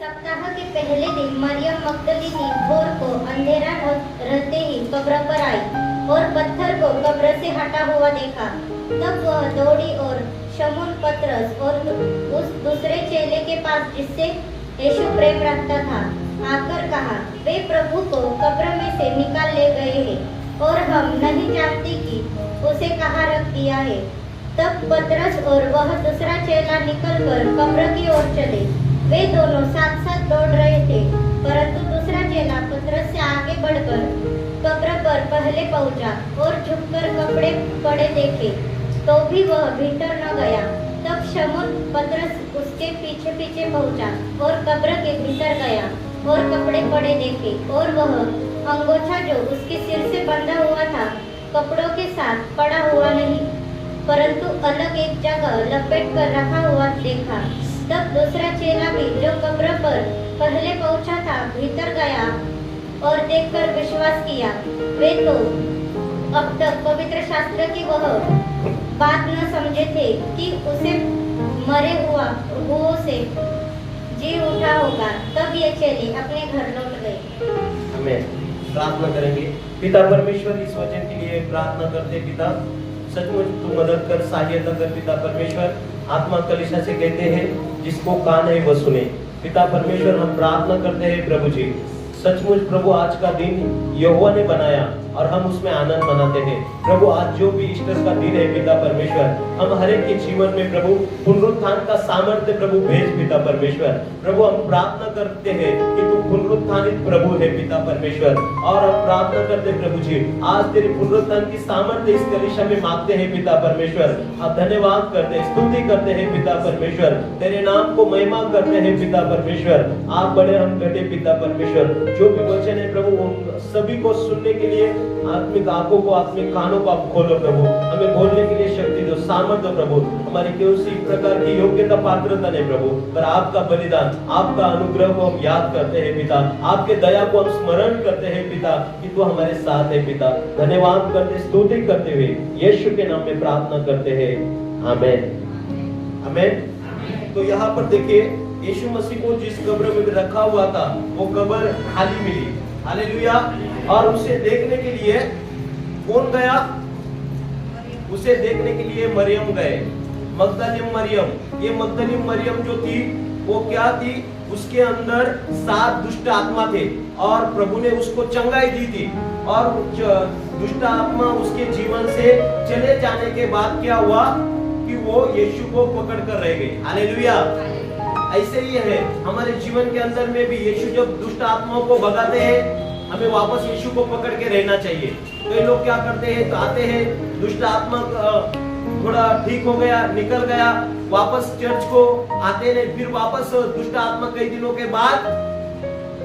सप्ताह के पहले दिन मरियम मगदलिनी भोर को अंधेरा रहते ही कब्र पर आई और पत्थर को कब्र से हटा हुआ देखा। तब वह दौड़ी और शमून पतरस और उस दूसरे चेले के पास जिससे यीशु प्रेम रखता था आकर कहा, वे प्रभु को कब्र में से निकाल ले गए हैं और हम नहीं जानते कि उसे कहाँ रख दिया है। तब पतरस और वह दूसरा चेला निकलकर कब्र की ओर चले। वे दोनों साथ साथ दौड़ रहे थे, परंतु दूसरा चेला पतरस से आगे बढ़कर कब्र पर पहले पहुंचा और झुककर कपड़े पड़े देखे, तो भी वह भीतर न गया। तब शमून पतरस उसके पीछे पीछे पहुंचा और कब्र के भीतर गया और कपड़े पड़े देखे, और वह अंगोछा जो उसके सिर से बंधा हुआ था कपड़ों के साथ पड़ा हुआ नहीं, परंतु अलग एक जगह लपेट कर रखा हुआ देखा। तब दूसरा चेला भी जो कब्र पर पहले पहुंचा था भीतर गया और देखकर विश्वास किया। वे तो अब तक पवित्र शास्त्र की वह बात न समझे थे कि उसे मरे हुओं से जी उठा होगा। तब ये चेले अपने घर लौट गए। हमें प्रार्थना करेंगे। पिता परमेश्वर, इस वचन के लिए प्रार्थना करते पिता, सचमुच तू मदद कर, सहायता कर पिता परमेश्वर। आत्मा कलीसिया से कहते हैं जिसको कान है वह सुने। पिता परमेश्वर, हम प्रार्थना करते हैं प्रभु जी, सचमुच प्रभु आज का दिन यहोवा ने बनाया और हम उसमें आनंद मनाते हैं। प्रभु आज जो भी ईस्टर का दिन है पिता परमेश्वर, हम हर एक के जीवन में प्रभु पुनरुत्थान का सामर्थ्य प्रभु भेज पिता परमेश्वर। प्रभु हम प्रार्थना करते हैं कि तू पुनरुत्थानित प्रभु है पिता परमेश्वर, और हम प्रार्थना करते प्रभु जी आज तेरे पुनरुत्थान की सामर्थ्य इस कलीसिया में मांगते हैं पिता परमेश्वर। अब धन्यवाद करते हैं, स्तुति करते हैं पिता परमेश्वर, तेरे नाम को महिमा करते हैं पिता परमेश्वर। आप बड़े हम घटे पिता परमेश्वर। जो भी वचन है प्रभु सभी को सुनने के लिए आत्मिक आंखों को, आत्मिक कानों को आप खोलो प्रभु, हमें बोलने के लिए शक्ति दो, सामर्थ्य दो प्रभु। हमारी किसी प्रकार की योग्यता पात्रता नहीं प्रभु, पर आपका बलिदान, आपका अनुग्रह को हम याद करते हैं पिता, आपके दया को हम स्मरण करते हैं पिता कि तू हमारे साथ है पिता। धन्यवाद करते, स्तुति करते हुए यीशु के नाम में प्रार्थना करते हैं, आमेन आमेन। तो यहाँ पर देखिए यीशु मसीह को जिस कब्र में रखा हुआ था वो कब्र खाली मिली, हालेलुया। और उसे देखने के लिए कौन गया? उसे देखने के लिए मरियम गए, मगदलीन मरियम। ये मगदलीन मरियम जो थी वो क्या थी? उसके अंदर 7 दुष्ट आत्मा थे और प्रभु ने उसको चंगाई दी थी, और दुष्ट आत्मा उसके जीवन से चले जाने के बाद क्या हुआ कि वो यीशु को पकड़ कर रह गई, हालेलुया। ऐसे ही है हमारे जीवन के अंदर में भी, यीशु जब दुष्ट आत्माओं को भगाते हैं हमें वापस यीशु को पकड़ के रहना चाहिए। कई लोग क्या करते हैं, तो आते हैं, दुष्ट आत्मा थोड़ा ठीक हो गया, निकल गया, वापस चर्च को आते हैं, फिर वापस दुष्ट आत्मा कई दिनों के बाद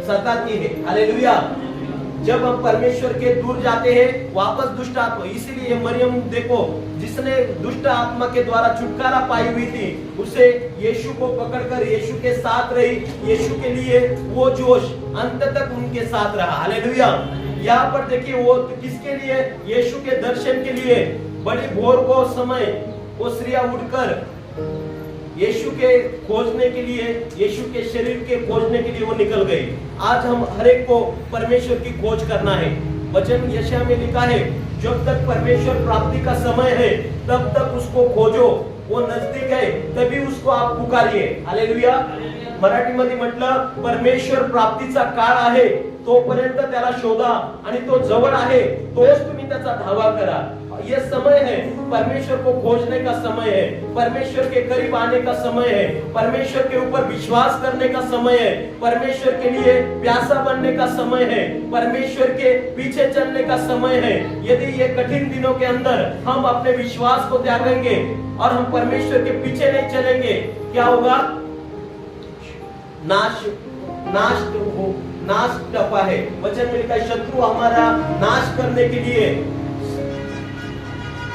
सताती है, हालेलुया। जब हम परमेश्वर के दूर जाते हैं वापस दुष्ट आत्मा, इसीलिए मरियम देखो जिसने दुष्ट आत्मा के द्वारा छुटकारा पाई हुई थी, उसे यीशु को पकड़कर यीशु के साथ रही, यीशु के लिए वो जोश अंत तक उनके साथ रहा, हालेलुया। यहाँ पर देखिए वो किसके लिए? यीशु के दर्शन के लिए। बड़ी भोर को समय वो स्त्रियां उठकर यीशु के खोजने के लिए, यीशु के शरीर के खोजने के लिए वो निकल गई। आज हम हर एक को परमेश्वर की खोज करना है। वचन यशायाह में लिखा है, जब तक परमेश्वर प्राप्ति का समय है तब तक उसको खोजो, वो नजदीक है तभी उसको आप पुकारिए, हालेलुया। मराठीमध्ये म्हटलं परमेश्वर प्राप्तीचा काळ आहे तोपर्यंत त्याला शोधा, आणि तो जवळ आहे तोच तुम्ही त्याचा धावा करा। ये समय है परमेश्वर को खोजने का समय है, परमेश्वर के करीब आने का समय है, परमेश्वर के ऊपर विश्वास करने का समय है, परमेश्वर के लिए प्यासा बनने का समय है, परमेश्वर के पीछे चलने का समय है। यदि ये कठिन दिनों के अंदर हम अपने विश्वास को त्यागेंगे और हम परमेश्वर के पीछे नहीं चलेंगे, क्या होगा? नाश टपा है। वचन में लिखा है शत्रु हमारा नाश करने के लिए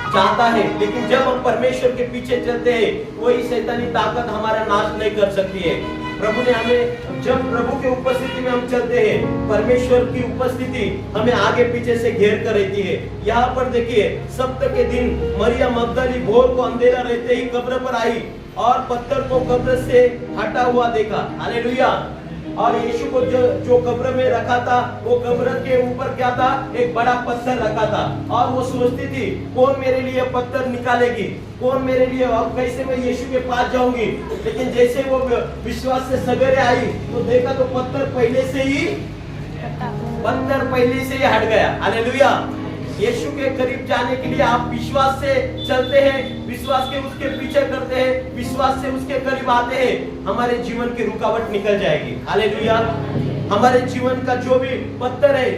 चाहता है, लेकिन जब हम परमेश्वर के पीछे चलते हैं कोई शैतानी ताकत हमारा नाश नहीं कर सकती है। प्रभु ने हमें, जब प्रभु के उपस्थिति में हम चलते हैं, परमेश्वर की उपस्थिति हमें आगे पीछे से घेर कर रहती है। यहाँ पर देखिए सप्ताह के दिन मरियम मगदली भोर को अंधेरा रहते ही कब्र पर आई और पत्थर को कब्र से हटा हुआ देखा, हालेलुया। और यीशु को जो कब्र में रखा था, वो कब्र के ऊपर क्या था? एक बड़ा पत्थर रखा था। और वो सोचती थी कौन मेरे लिए पत्थर निकालेगी, कौन मेरे लिए, और कैसे मैं यीशु के पास जाऊंगी। लेकिन जैसे वो विश्वास से सवेरे आई तो देखा तो पत्थर पहले से ही हट गया। हालेलुया। यीशु के करीब जाने के लिए आप विश्वास से चलते हैं, विश्वास के उसके पीछे करते हैं, विश्वास से उसके करीब आते हैं, हमारे जीवन की रुकावट निकल जाएगी। हालेलुया। हमारे जीवन का जो भी पत्थर है,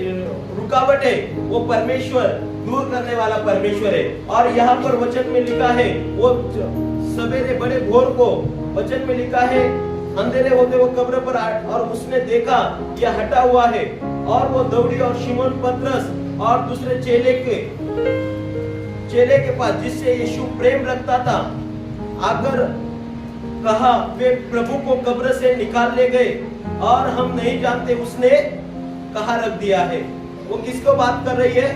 रुकावट है, वो परमेश्वर दूर करने वाला परमेश्वर है। और यहाँ पर वचन में लिखा है, वो सवेरे बड़े भोर को वचन में लिखा है, अंधेरे होते वो कब्र पर और उसने देखा यह हटा हुआ है। और वो दौड़ी और शिमोन पतरस और दूसरे चेले के पास, जिससे यीशु प्रेम रखता था, आकर कहा, वे प्रभु को कब्र से निकाल ले गए और हम नहीं जानते उसने कहाँ रख दिया है। वो किसको बात कर रही है?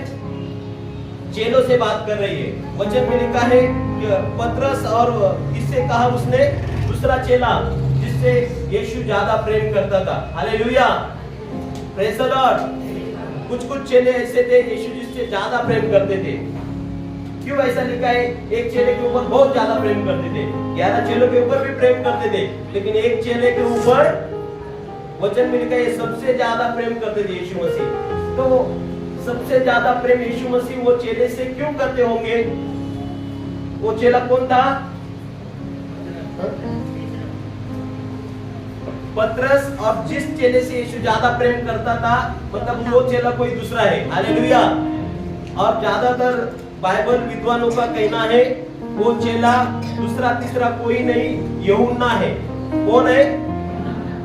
चेलों से बात कर रही है। वचन में लिखा है कि पतरस और किससे कहा उसने? दूसरा चेला जिससे यीशु ज्यादा प्रेम करता था। हालेलुया। Praise the Lord. कुछ चेले ऐसे थे यीशु जिससे ज्यादा प्रेम करते थे। क्यों ऐसा लिखा है? एक चेले के ऊपर बहुत ज्यादा प्रेम करते थे, 11 चेलों के ऊपर भी प्रेम करते थे, लेकिन एक चेले के ऊपर वचन में लिखा है सबसे ज्यादा प्रेम करते थे यीशु मसीह। तो सबसे ज्यादा प्रेम यीशु मसीह वो चेले से क्यों करते होंगे? वो चेला कौन था? पतरस। और जिस चेले से यीशु ज्यादा प्रेम करता था, मतलब वो चेला कोई दूसरा है। हालेलुया। और ज्यादातर बाइबल विद्वानों का कहना है वो चेला दूसरा तीसरा कोई नहीं, यूहन्ना है। कौन है?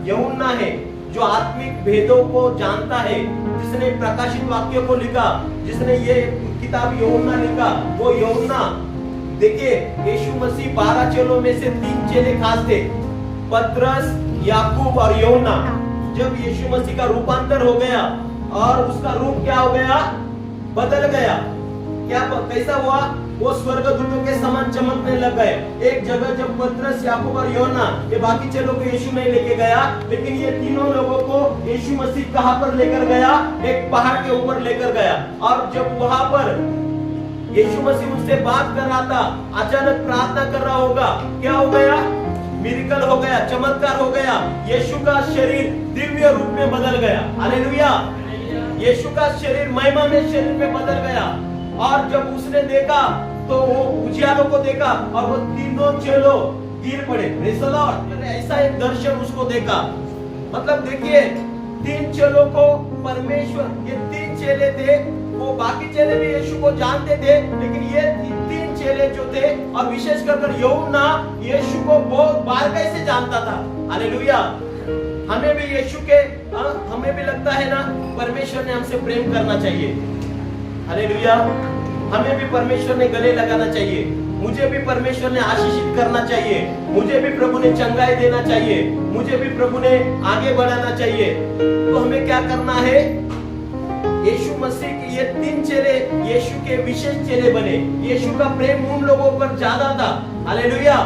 यूहन्ना है, जो आत्मिक भेदों को जानता है, जिसने प्रकाशित वाक्य को लिखा, जिसने ये किताब यूहन्ना लिखा, वो यूहन्ना। देखिए, यीशु मसीह 12 चेलों में से 3 चेले खास थे, पतरस, याकूब और यूहन्ना। जब यीशु मसीह का रूपांतर हो गया और उसका रूप क्या हो गया? बदल गया। क्या कैसा हुआ? वो स्वर्गदूतों के समान चमकने लग गए। एक जगह जब पतरस, याकूब और यूहन्ना, ये बाकी चेलों को यीशु नहीं लेके गया, लेकिन ये तीनों लोगों को यीशु मसीह कहां पर लेकर गया? एक पहाड़ के ऊपर लेकर गया। और जब वहां पर यीशु मसीह उनसे बात कर रहा था, अचानक प्रार्थना कर रहा होगा, क्या हो गया? मिरेकल हो गया, चमत्कार हो गया। यीशु का शरीर दिव्य रूप में बदल गया। हालेलुया। यीशु का शरीर महिमा में शरीर में बदल गया। और जब उसने देखा तो वो उजियालों को देखा और वो तीनों चेलों गिर पड़े। Praise the Lord. ऐसा एक दर्शन उसको देखा। मतलब देखिए, 3 चेलों को परमेश्वर, ये 3 चेले थे, वो बाकी चेले भी यीशु को जानते थे, लेकिन ये 3 चेले जो थे, और विशेष कर यूहन्ना यीशु को बहुत बार कैसे जानता था। हालेलुया। हमें भी यीशु के, हमें भी लगता है ना, परमेश्वर ने हमसे प्रेम करना चाहिए। हालेलुया। हमें भी परमेश्वर ने गले लगाना चाहिए, मुझे भी परमेश्वर ने आशीषित करना चाहिए, मुझे भी प्रभु ने चंगाई देना चाहिए, मुझे भी प्रभु ने आगे बढ़ाना चाहिए। तो हमें क्या करना है? यीशु मसीह के ये 3 चेले यीशु के विशेष चेले बने। यीशु का प्रेम उन लोगों पर ज्यादा था। हालेलुया।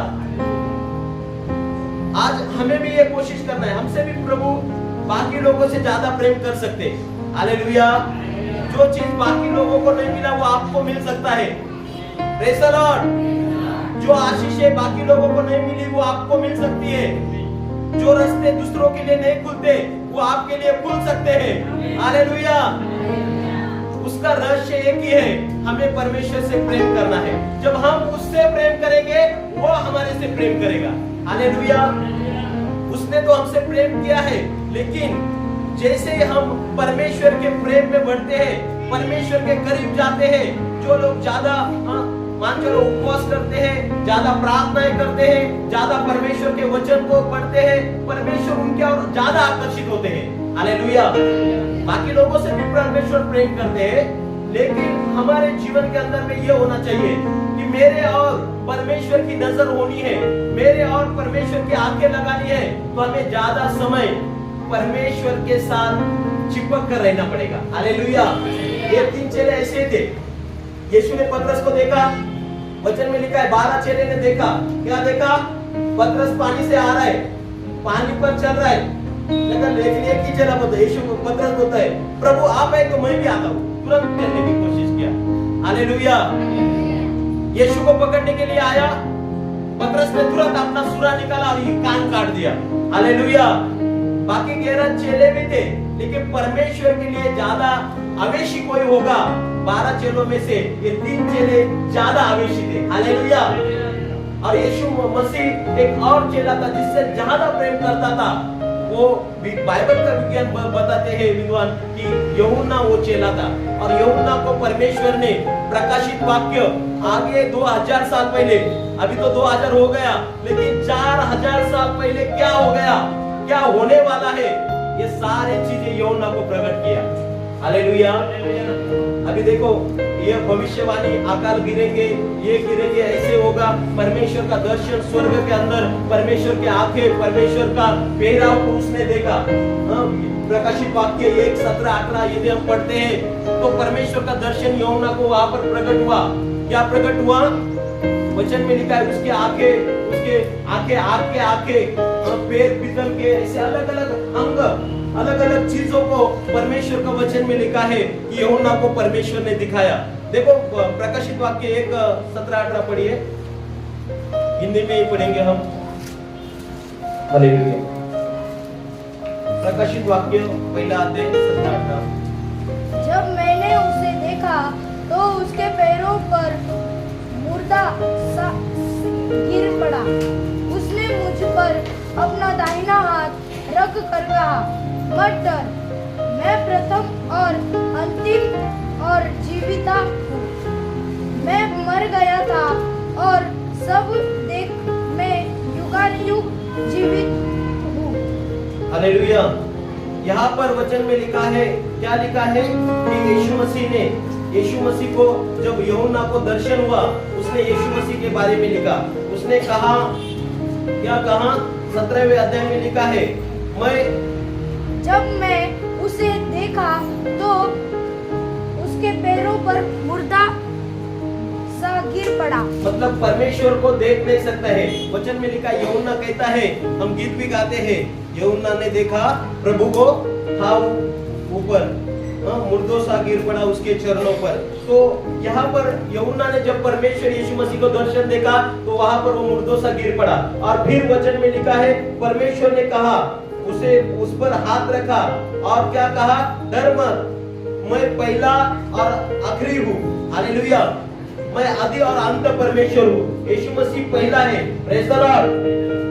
आज हमें भी ये कोशिश करना है, हमसे भी प्रभु बाकी लोगों से ज्यादा प्रेम कर सकते। हालेलुया। जो चीज बाकी लोगों को नहीं मिला वो आपको मिल सकता है। Praise the Lord. जो आशीषें बाकी लोगों को नहीं मिली वो आपको मिल सकती है। जो रास्ते दूसरों के लिए नहीं खुलते वो आपके लिए खुल सकते हैं। हालेलुया। उसका रहस्य एक ही है, हमें परमेश्वर से प्रेम करना है। जब हम उससे प्रेम करेंगे वो हमारे से प्रेम करेगा। हालेलुया। उसने तो हमसे प्रेम किया है, लेकिन जैसे हम परमेश्वर के प्रेम में बढ़ते हैं, परमेश्वर के करीब जाते हैं, जो लोग ज्यादा मान चलो उपवास करते हैं, ज्यादा प्रार्थनाएं करते हैं, ज्यादा परमेश्वर के वचन को पढ़ते हैं, परमेश्वर उनके और ज्यादा आकर्षित होते हैं। हालेलुया। बाकी लोगों से भी परमेश्वर प्रेम करते हैं, लेकिन हमारे जीवन के अंदर में ये होना चाहिए कि मेरे और परमेश्वर की नजर होनी है, मेरे और परमेश्वर की आंखें लगानी है। तो हमें ज्यादा समय परमेश्वर के साथ चिपक कर रहना पड़ेगा। हालेलुया। ये 3 चेले ऐसे थे। यीशु ने पतरस को देखा, वचन में लिखा है 12 चेले ने देखा। क्या देखा? पतरस पानी से आ रहा है, पानी पर चल रहा है, लेकिन एक ही चला बोलता, यीशु को पतरस बोलता है, प्रभु आप है तो मैं भी आता हूँ। तुरंत चलने की कोशिश किया। हालेलुया। यीशु को पकड़ने के लिए आया, पतरस ने तुरंत अपना सूरा निकाला और ये कान काट दिया। हालेलुया। बाकी 11 चेले भी थे, लेकिन परमेश्वर के लिए ज्यादा आवेशी कोई होगा 12 चेलों में से ये 3 चेले ज्यादा आवेशी थे। हालेलुया। और यीशु मसीह एक और चेला था जिससे ज्यादा प्रेम करता था। वो बाइबल का विज्ञान बताते हैं विद्वान कि यूहन्ना वो चेला था, और यूहन्ना को परमेश्वर ने प्रकाशित वाक्य आगे 2000 साल पहले, अभी तो 2000 हो गया, लेकिन 4000 साल पहले क्या हो गया, क्या होने वाला है, ये सारी चीजें यूहन्ना को प्रकट किया। हालेलुया। अभी देखो ये भविष्यवाणी, अकाल गिरेंगे, ये गिरेंगे, ऐसे होगा। परमेश्वर का दर्शन स्वर्ग के अंदर, परमेश्वर के आंखें, परमेश्वर का पहराव को उसने देखा। प्रकाशित वाक्य 1:17-18 यदि हम पढ़ते हैं तो परमेश्वर का दर्शन यूहन्ना को वहां पर प्रकट हुआ। क्या प्रकट हुआ? वचन में लिखा है उसके आंखें आग के आंखें, पैर पीतल के, ऐसे अलग अलग अंग, अलग अलग चीजों को परमेश्वर का वचन में लिखा है कि यूहन्ना को परमेश्वर ने दिखाया। देखो प्रकाशित वाक्य 1:17-18 पढ़िए, हिंदी में ही पढ़ेंगे हम। हालेलुया। प्रकाशित वाक्य पहला अध्याय 17-18। जब मैंने उसे देखा तो उसके पैरों पर मुर्दा सा गिर पड़ा। उसने मुझ पर अपना दाहिना हाथ रख कर कहा, मत डर, मैं प्रथम और अंतिम और जीविता हूँ। मैं मर गया था और सब देख मैं युगानुयुग जीवित हूँ। हालेलुया। यहाँ पर वचन में लिखा है, क्या लिखा है कि यीशु मसीह को जब यूहन्ना को दर्शन हुआ, उसने यीशु मसीह के बारे में लिखा। उसने कहा, क्या कहा? 17वें अध्याय में लिखा है, जब मैं उसे देखा तो उसके पैरों पर मुर्दा सा गिर पड़ा। मतलब परमेश्वर को देख नहीं सकता है। वचन में लिखा, यूहन्ना कहता है, हम गीत भी गाते हैं, यूहन्ना ने देखा प्रभु को था ऊपर, मुर्दों सा गिर पड़ा उसके चरणों पर। तो यहाँ पर यूहन्ना ने जब परमेश्वर यीशु मसीह को दर्शन देखा तो वहां पर वो मुर्दों सा गिर पड़ा। और फिर वचन में लिखा है, परमेश्वर ने कहा, उसे उस पर हाथ रखा और क्या कहा? डर मत, मैं पहला और आखिरी हूँ। हालेलुया। मैं आदि और अंत परमेश्वर हूँ। यीशु मसीह पहला है। Praise the Lord.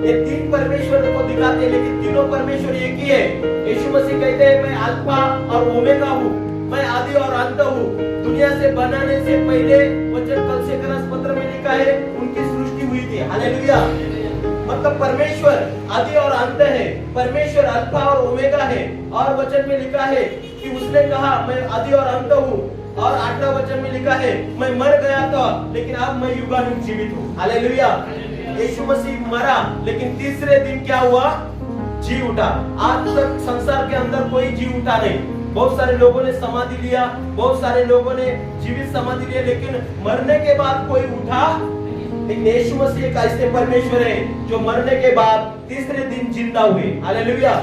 ये 3 परमेश्वर को दिखाते हैं, लेकिन तीनों परमेश्वर एक ही है। यीशु मसीह कहते हैं, मैं अल्फा और ओमेगा हूँ, मैं आदि और अंत हूँ। दुनिया से बनाने से पहले, वचन कलसीकरस पत्र में लिखा है, उनकी सृष्टि हुई थी। हालेलुया। मतलब परमेश्वर आदि और अंत है, परमेश्वर अल्फा और ओमेगा है। और वचन में लिखा है कि उसने कहा, मैं आदि और अंत हूँ। और 8वां वचन में लिखा है, मैं मर गया था लेकिन अब मैं युगानुयुग जीवित हूँ। हालेलुया। यीशु मसीह मरा, लेकिन तीसरे दिन क्या हुआ? जी उठा। आज तक संसार के अंदर कोई जी उठा नहीं। बहुत सारे लोगों ने समाधि लिया, बहुत सारे लोगों ने जीवित समाधि लिया, लेकिन मरने के बाद कोई उठा। लेकिन यीशु मसीह एक ऐसे परमेश्वर है जो मरने के बाद तीसरे दिन जिंदा हुए। हालेलुया।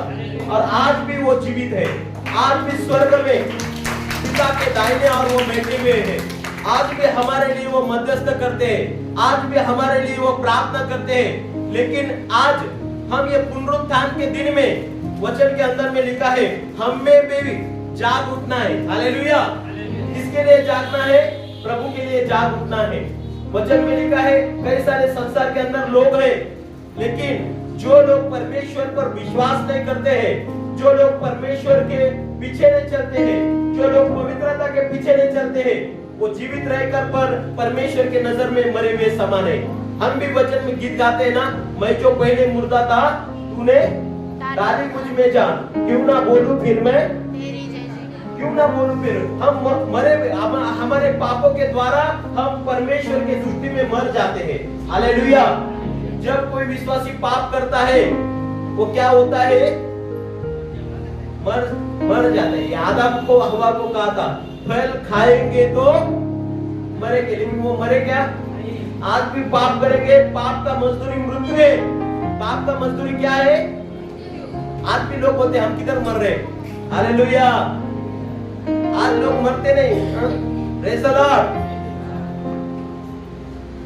और आज भी वो जीवित है। आज भी स्वर्ग में पिता के दाहिने और वो बैठे हुए हैं। आज भी हमारे लिए वो मध्यस्थ करते हैं, आज भी हमारे लिए वो प्रार्थना करते हैं। लेकिन आज हम ये पुनरुत्थान के दिन में, वचन के अंदर में लिखा है, हमें भी जाग उठना है। हालेलुया। किसके लिए जागना है? प्रभु के लिए जाग उठना है। वचन में लिखा है, कई सारे संसार के अंदर लोग हैं, लेकिन जो लोग परमेश्वर पर विश्वास नहीं करते हैं, जो लोग परमेश्वर के पीछे नहीं चलते हैं, जो लोग पवित्रता के पीछे नहीं चलते हैं, वो जीवित रहकर पर परमेश्वर के नजर में मरे हुए समान है। हम भी वचन में गीत गाते हैं ना, मैं जो पहले मुर्दा था तूने डाली मुझ में जान, क्यों ना बोलूं फिर मैं तेरी जय जयकार, क्यों ना बोलूं फिर। हम मरे, हमारे पापों के द्वारा हम परमेश्वर की दृष्टि में मर जाते हैं। हालेलुया। जब कोई विश्वासी पाप करता है, वो क्या होता है? मर जाते हैं। आदम को हवा को कहा था, फल खाएंगे तो मरेंगे, लेकिन वो मरे क्या? आज भी पाप करेंगे, पाप का मजदूरी मृत्यु है। पाप का मजदूरी क्या है? आज भी लोग बोलते हैं हम किधर मर रहे, हालेलुया। आज लोग मरते नहीं, प्रेज़ द लॉर्ड।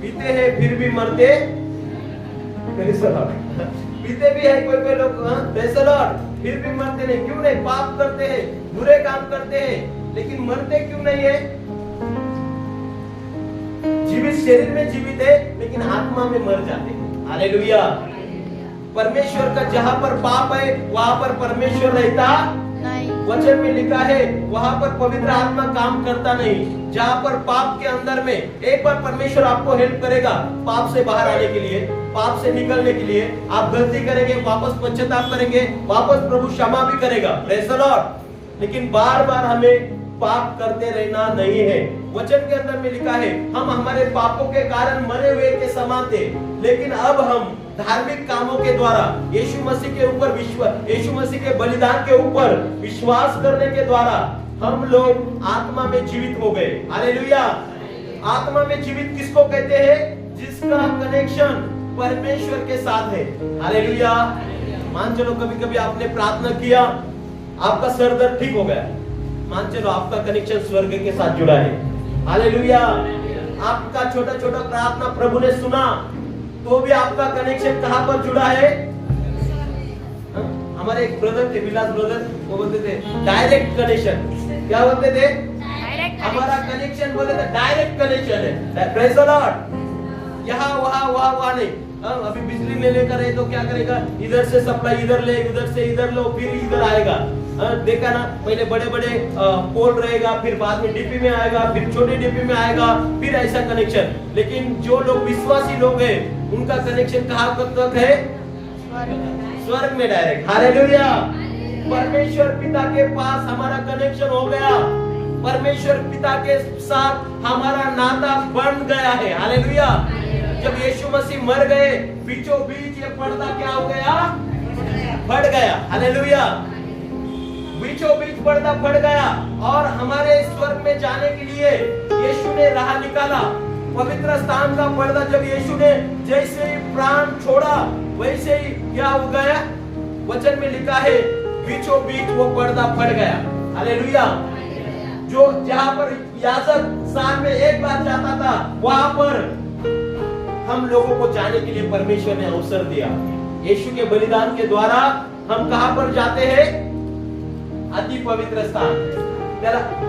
पीते हैं फिर भी मरते, प्रेज़ द लॉर्ड। पीते भी है कोई कोई लोग, प्रेज़ द लॉर्ड, फिर भी मरते नहीं। क्यों नहीं? पाप करते हैं, बुरे काम करते हैं, लेकिन मरते क्यों नहीं है? जीवित शरीर में जीवित है, लेकिन आत्मा में मर जाते हैं, हालेलुया। परमेश्वर का जहां पर पाप है वहां पर परमेश्वर रहता नहीं। वचन में लिखा है वहां पर पवित्र आत्मा काम करता नहीं। जहां पर पाप के अंदर में, एक बार परमेश्वर आपको हेल्प करेगा पाप से बाहर आने के लिए, पाप से निकलने के लिए। आप गलती करेंगे, वापस पश्चाताप करेंगे, वापस प्रभु क्षमा भी करेगा, प्रेज़ द लॉर्ड। लेकिन बार बार हमें पाप करते रहना नहीं है। वचन के अंदर में लिखा है हम हमारे पापों के कारण मरे हुए के समान थे, लेकिन अब हम धार्मिक कामों के द्वारा यीशु मसीह के ऊपर विश्वास, यीशु मसीह के बलिदान के ऊपर विश्वास करने के द्वारा हम लोग आत्मा में जीवित हो गए, हालेलुया। आत्मा में जीवित किसको कहते हैं? जिसका कनेक्शन परमेश्वर के साथ है, हालेलुया। मान चलो कभी कभी आपने प्रार्थना किया, आपका सर दर्द ठीक हो गया, मान चलो आपका कनेक्शन स्वर्ग के साथ जुड़ा है, हालेलुया। आपका छोटा छोटा प्रार्थना प्रभु ने सुना, तो भी आपका कनेक्शन कहां पर जुड़ा है? हमारे एक ब्रदर थे, विलास ब्रदर, वो बोलते थे डायरेक्ट कनेक्शन। क्या बोलते थे? हमारा कनेक्शन बोले थे डायरेक्ट कनेक्शन है, प्रेज़ द लॉर्ड। यहाँ वहाँ नहीं। अभी बिजली लेने का रहे तो क्या करेगा? इधर से सप्लाई इधर ले, उधर से इधर लो, फिर इधर आएगा। देखा ना, पहले बड़े बड़े पोल रहेगा, फिर बाद में डीपी में आएगा, फिर छोटे डीपी में आएगा, फिर ऐसा कनेक्शन। लेकिन जो लोग विश्वासी लोग हैं उनका कनेक्शन कहाँ तक है? स्वर्ग में डायरेक्ट, हालेलुया। परमेश्वर पिता के पास हमारा कनेक्शन हो गया, परमेश्वर पिता के साथ हमारा नाता बन गया है, हालेलुया। जब यीशु मसीह मर गए, बीचों बीच ये पर्दा क्या हो गया? फट गया, हालेलुया। बीचों बीच पर्दा फट गया और हमारे स्वर्ग में जाने के लिए यीशु ने राह निकाला। पवित्र स्थान का पर्दा जब यीशु ने जैसे ही प्राण छोड़ा, वैसे ही क्या हो गया? वचन में लिखा है बीचों बीच वो पर्दा फट गया, हालेलुया। जो जहां पर याजक साल में एक बार जाता था, वहां पर हम लोगों को जाने के लिए परमेश्वर ने अवसर दिया। यीशु के बलिदान के द्वारा हम कहां पर जाते हैं? अति पवित्र स्थान,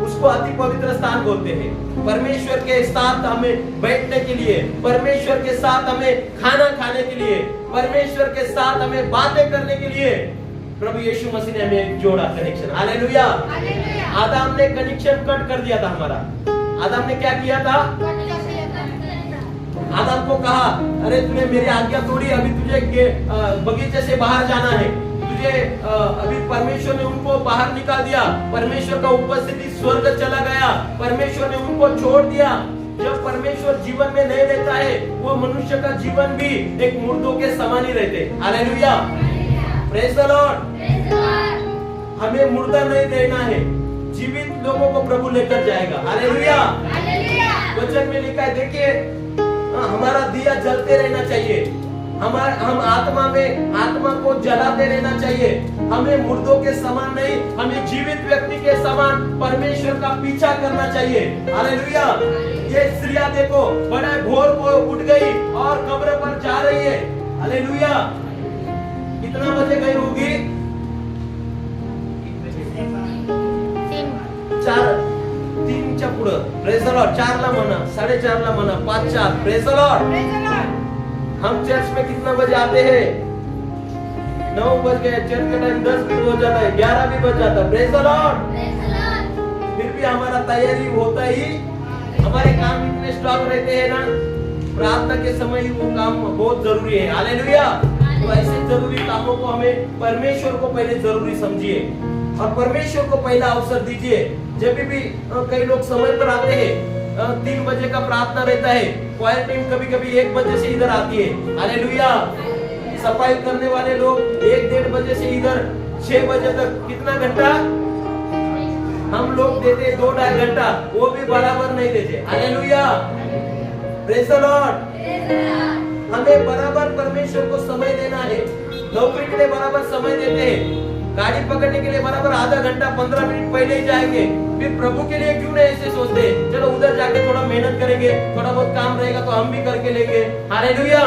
उसको अति पवित्र स्थान बोलते हैं। परमेश्वर के साथ हमें बैठने के लिए, परमेश्वर के साथ हमें खाना खाने के लिए, परमेश्वर के साथ हमें बातें करने के लिए प्रभु यीशु मसीह ने हमें जोड़ा कनेक्शन, हालेलुया। आदम ने कनेक्शन कट कर दिया था हमारा। आदम ने क्या किया था? आदम को कहा अरे तूने मेरी आज्ञा तोड़ी, अभी तुझे बगीचे से बाहर जाना है, तुझे अभी परमेश्वर ने उनको बाहर निकाल दिया। परमेश्वर का उपस्थिति स्वर्ग चला गया, परमेश्वर ने उनको छोड़ दिया। जब परमेश्वर जीवन में नहीं रहता है, वो मनुष्य का जीवन भी एक मुर्दों के समान ही रहते, हालेलुया, प्रेज़ द लॉर्ड। हमें मुर्दा नहीं रहना है, जीवित लोगों को प्रभु लेकर जाएगा, हालेलुया। वचन में लिखा है, देखिए हमारा दिया जलते रहना चाहिए, हम आत्मा को जलाते रहना चाहिए। हमें मुर्दों के समान नहीं, हमें जीवित व्यक्ति के समान परमेश्वर का पीछा करना चाहिए, हालेलुया। ये स्त्रियां देखो बड़े भोर को उठ गई और कब्र पर जा रही है, हालेलुया। कितना बजे गई होगी? 3च्या पुढं, प्रेज़ द लॉर्ड। 4ला म्हणा, 4:30ला म्हणा, 5:04, प्रेज़ द लॉर्ड। हम चर्च में कितना बजे आते हैं? 9 बज गए, चर्च का टाइम 10 भी हो जाता है, 11 भी बज जाता है, प्रेज़ द लॉर्ड। फिर भी हमारा तैयारी होता ही, हमारे काम इतने स्टॉक रहते हैं ना, प्रार्थना के समय ही वो काम बहुत जरूरी है, हालेलुया। तो ऐसे जरूरी कामों को हमें परमेश्वर को पहले जरूरी समझिए और परमेश्वर को पहला अवसर दीजिए। जब भी कई लोग समय पर आते हैं, 3 बजे का प्रार्थना रहता है, क्वायर टीम कभी कभी 1 बजे से इधर आती है, हालेलुया। सफाई करने वाले लोग 1-1.5 बजे से इधर 6 बजे तक, कितना घंटा हम लोग देते? 2-2.5 घंटा, वो भी बराबर नहीं देते, हालेलुया, प्रेज़ द लॉर्ड। हमें बराबर परमेश्वर को समय देना है। नौकरी के लिए बराबर समय देते हैं, गाड़ी पकड़ने के लिए बराबर आधा घंटा 15 मिनट पहले ही जाएंगे, फिर प्रभु के लिए क्यों नहीं ऐसे सोचते, चलो उधर जाके थोड़ा मेहनत करेंगे, थोड़ा बहुत काम रहेगा तो हम भी करके लेंगे। हालेलुया।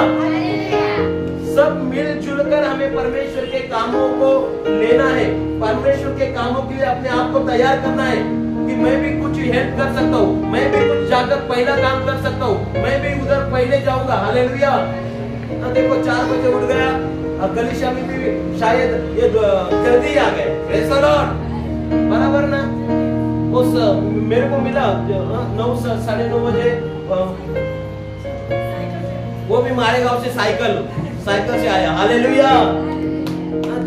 सब मिलजुल कर हमें परमेश्वर के कामों को लेना है, परमेश्वर के कामों के लिए अपने आप को तैयार करना है कि मैं भी कुछ हेल्प कर सकता हूँ, मैं भी कुछ जाकर पहला काम कर सकता हूँ, मैं भी उधर पहले जाऊंगा। हालेलुया। देखो 4 बजे उठ गया, गलीशा में भी शायद ये जल्दी आ गए, प्रेज़ द लॉर्ड, बराबर ना। उस मेरे को मिला 9 साढ़े 9 बजे, वो भी हमारे गांव से साइकिल से आया। हालेलुया।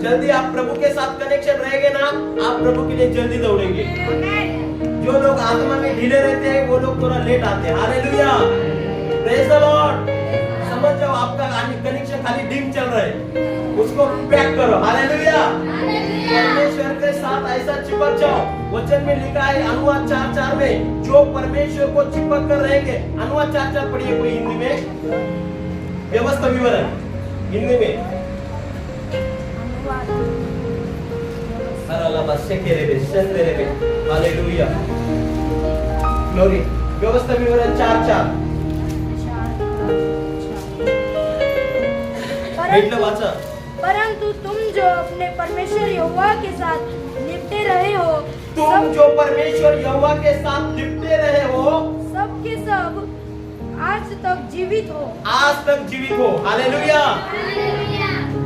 जल्दी आप प्रभु के साथ कनेक्शन रहेंगे ना, आप प्रभु के लिए जल्दी दौड़ेंगे। जो लोग आत्मा में ढीले रहते हैं वो लोग थोड़ा लेट आते हैं। हालेलुया। Praise the Lord. समझ जाओ आपका कनेक्शन खाली डिम चल रहा है, उसको पैक करो। हालेलुया। परमेश्वर के साथ ऐसा चिपक जाओ। वचन में लिखा है अनुवाद 4:4 में, जो परमेश्वर को चिपक कर रहेंगे। अनुवाद 4:4 पढ़िए कोई हिंदी में, व्यवस्था विवरण हिंदी में। हालेलुया। ग्लोरी। व्यवस्था विवरण 4:4 परंतु तुम जो अपने परमेश्वर यहोवा के साथ लिपटे रहे हो, तुम जो परमेश्वर यहोवा के साथ लिपटे रहे हो, सब के सब आज तक जीवित हो। आज तक जीवित हो। हालेलुया।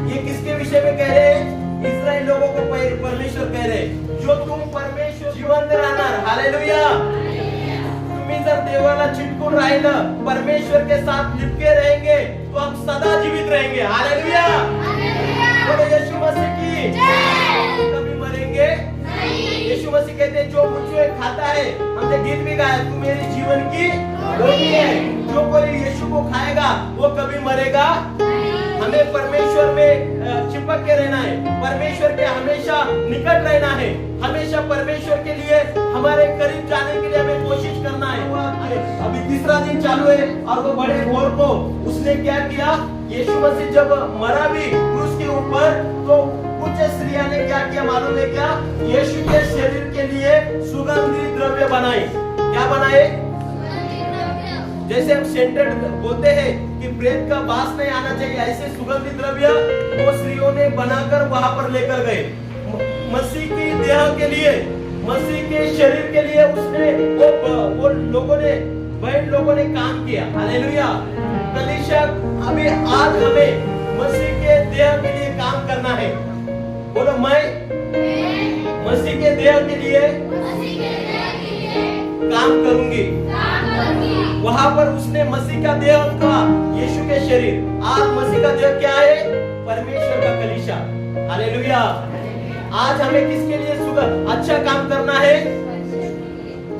ये किसके विषय में कह रहे हैं? इस्राएल लोगों को परमेश्वर कह रहे हैं, जो तुम परमेश्वर जिवंत राहणार। हालेलुया। तुम्ही जर देवाला चिटकून राहिलं, परमेश्वर के साथ लिपके रहेंगे तो हम सदा जीवित रहेंगे। हालेलुया। बोलो यीशु मसीह की जय। कभी मरेंगे नहीं। यीशु मसीह कहते हैं, जो मुझे खाता है, हमने गीत भी गाया, तू मेरी जीवन की रोटी है, जो कोई यीशु को खाएगा वो कभी मरेगा। हमें परमेश्वर में चिपक के रहना है, परमेश्वर के हमेशा निकट रहना है, हमेशा परमेश्वर के लिए हमारे करीब जाने के लिए हमें कोशिश करना है। अभी तीसरा दिन चालू है और वो बड़े भोर को उसने क्या किया? यीशु मसीह जब मरा भी क्रूस के ऊपर, तो कुछ स्त्रियां ने क्या किया मालूम है क्या? यीशु के शरीर के लिए सुगंधित द्रव्य बनाए। क्या बनाए? जैसे हम सेंटेड बोलते हैं कि प्रेत का वास नहीं आना चाहिए, ऐसे सुगंधित द्रव्य वो स्त्रियों ने बनाकर वहां पर लेकर गए। मसीह की देह के लिए, मसीह के शरीर के लिए उसने वो लोगों ने, बहन लोगों ने काम किया। हालेलुया। कलीसिया अभी आज हमें मसीह के देह के लिए काम करना है। बोलो मैं मसीह के देह के लिए काम करूंगी। वहां पर उसने मसीह का देह था, यीशु के शरीर। आज मसीह का देह क्या है? परमेश्वर का कलीसिया। हालेलुया। आज हमें किसके लिए अच्छा काम करना है?